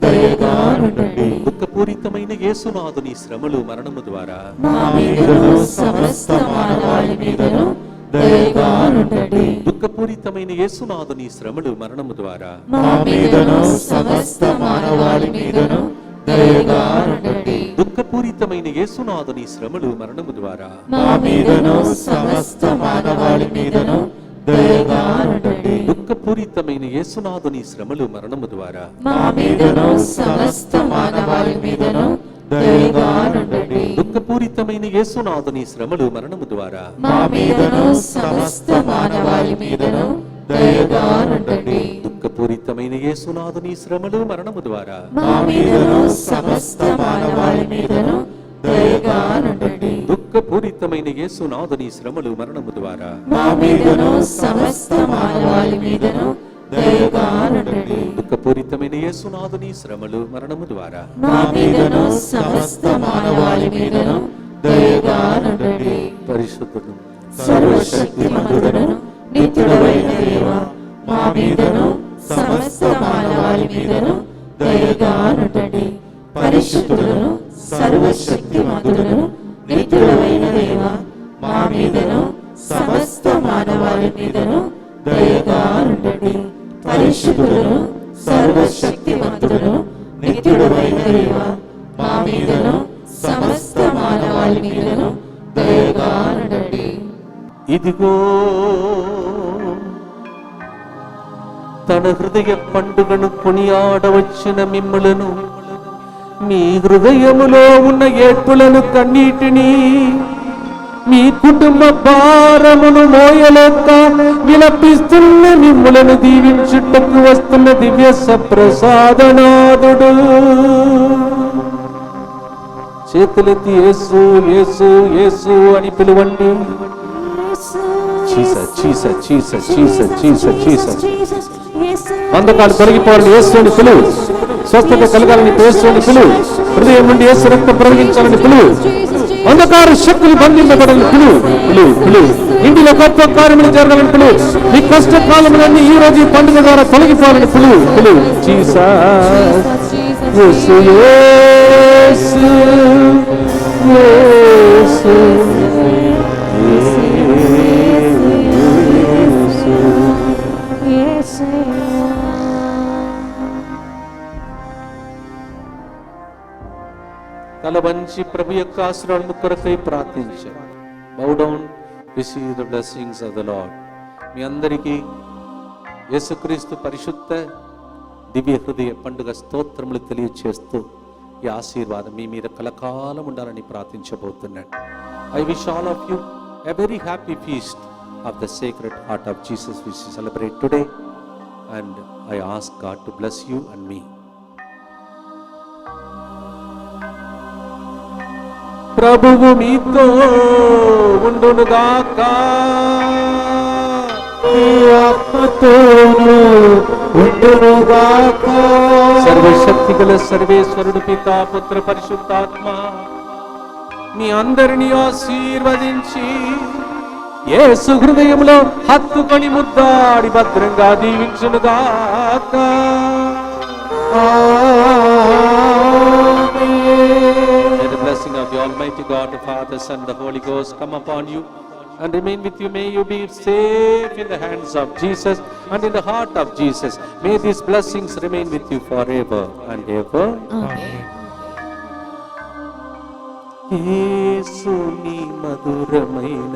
S2: దయగా నుండండి.
S1: దుఃఖపూరితమైన యేసునాథుని శ్రమలు మరణము ద్వారా
S2: మా మీదను సమస్త మానవాళి మీదను దయగా నుండండి.
S1: దుఃఖపూరితమైన యేసునాథుని శ్రమలు మరణము ద్వారా
S2: మా మీదను సమస్త మానవాళి మీదను దయగా నుండండి.
S1: దుఃఖపూరితమైన యేసునాథుని శ్రమలు మరణము ద్వారా
S2: మా మీదను సమస్త మానవాళి మీదను దయగా నుండండి.
S1: దుఃఖపూరితమైన యేసునాథుని శ్రమలు మరణము ద్వారా
S2: మా మీదను సమస్త మానవాళి మీదను దయగా నుండండి.
S1: దుఃఖపూరితమైన యేసునాథుని శ్రమలు మరణము ద్వారా
S2: మా మీదను సమస్త మానవాళి మీదను దయగా నుండండి.
S1: దుఃఖపూరితమైన యేసునాథుని శ్రమలు మరణము ద్వారా
S2: మా మీదను సమస్త మానవాళి మీదను దయగా నుండండి.
S1: దుఃఖపూరితమైన యేసునాథుని శ్రమలు మరణము ద్వారా
S2: మా మీదను సమస్త మానవాళి మీదను దయగా నుండండి.
S1: దుఃఖపూరితమైన యేసునాథుని శ్రమలు మరణము ద్వారా
S2: మా మీదను సమస్త మానవాళి మీదను దయగా నుండండి.
S1: పరిశుద్ధుడు
S2: సర్వశక్తిమంతుడను నిత్యుడవైన దేవా, మా మీదను సమస్త మానవాళి మీదను దయగా నుండండి. పరిశుద్ధుడను సర్వశక్తిమంతుడను నిత్యుడవైన దేవా, మా మీదను సమస్త మానవాళి మీదను దయగా నుండండి. పరిశుద్ధుడను సర్వశక్తిమంతుడను నిత్యుడవైన దేవా, మా మీదను సమస్త మానవాళి మీదను దయగా నుండండి.
S1: ఇదిగో తన హృదయ పండుగను కొనియాడవచ్చిన మిమ్ములను, మీ హృదయములో ఉన్న ఏడ్పులను కన్నీటిని, మీ కుటుంబ భారమును మోయలేక విలపిస్తున్న మిమ్ములను దీవించుటకు వస్తున్న దివ్య సప్రసాదనాథుడు. చేతులెత్తి యేసు యేసు యేసు అని పిలువండి. Jesus Jesus Jesus Jesus Jesus Jesus. అంధకాలు తొలగిపోవాలని యేసుని పిలువు. స్వస్థత కలగాలని యేసుని పిలువు. హృదయం నుండి యేసు రక్తం ప్రవహించాలని పిలువు. అంధకార శక్తులు బంధింపబడాలని పిలువు పిలువు పిలువు. ఇంటిలో గొప్ప కార్యములు జరగాలని పిలువు. మీ కష్టకాలములన్నీ ఈ రోజు ఈ పండుగ ద్వారా తొలగిపోవాలని పిలువు పిలువు. జీసస్ యేసు యేసు యేసు తల వంచి ప్రభు యొక్క ఆశీర్వాదము కొరకై ప్రార్థించాను. Bow down, receive the blessings of the Lord. మీ అందరికీ యేసుక్రీస్తు పరిశుద్ధ దివ్య హృదయ పండుగ స్తోత్రములు తెలియచేస్తూ ఈ ఆశీర్వాదం మీ మీద కలకాలం ఉండాలని ప్రార్థించబోతున్నాను. I wish all of you a very happy feast of the sacred heart of Jesus which we celebrate today, and I ask God to bless you and me. ప్రభువు మీతో ఉండునుగాక.
S2: ఆత్మతోను ఉండునుగాక.
S1: సర్వశక్తి గల సర్వేశ్వరుడు పితా పుత్ర పరిశుద్ధాత్మ మీ అందరినీ ఆశీర్వదించి యేసు హృదయంలో హత్తుకొని ముద్దాడి భద్రంగా దీవించునుగాక. May the blessing of the Almighty God, the Father, Son, the Holy Ghost come upon you and remain with you. May you be safe in the hands of Jesus and in the heart of Jesus. May these blessings remain with you forever and ever.
S5: Amen.
S1: యేసుని మధురమైన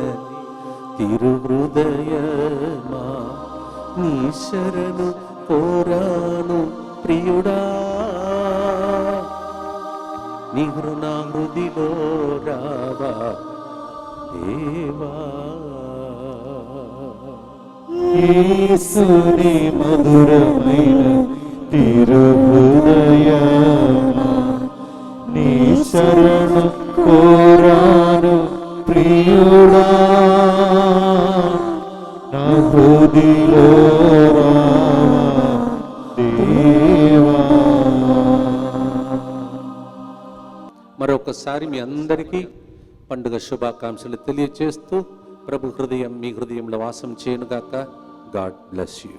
S1: తిరుహృదయమా నీ శరణు కోరాను ప్రియుడా, నీరు నా హృదిలో రావా దేవా.
S2: యేసుని మధురమైన తిరుహృదయమా నీ శరణు కోరాను ప్రియుడా, నా హృదిలో రావా దేవా.
S1: మరొకసారి మీ అందరికీ పండుగ శుభాకాంక్షలు తెలియజేస్తూ ప్రభు హృదయం మీ హృదయంలో వాసం చేయనుగాక. God bless you.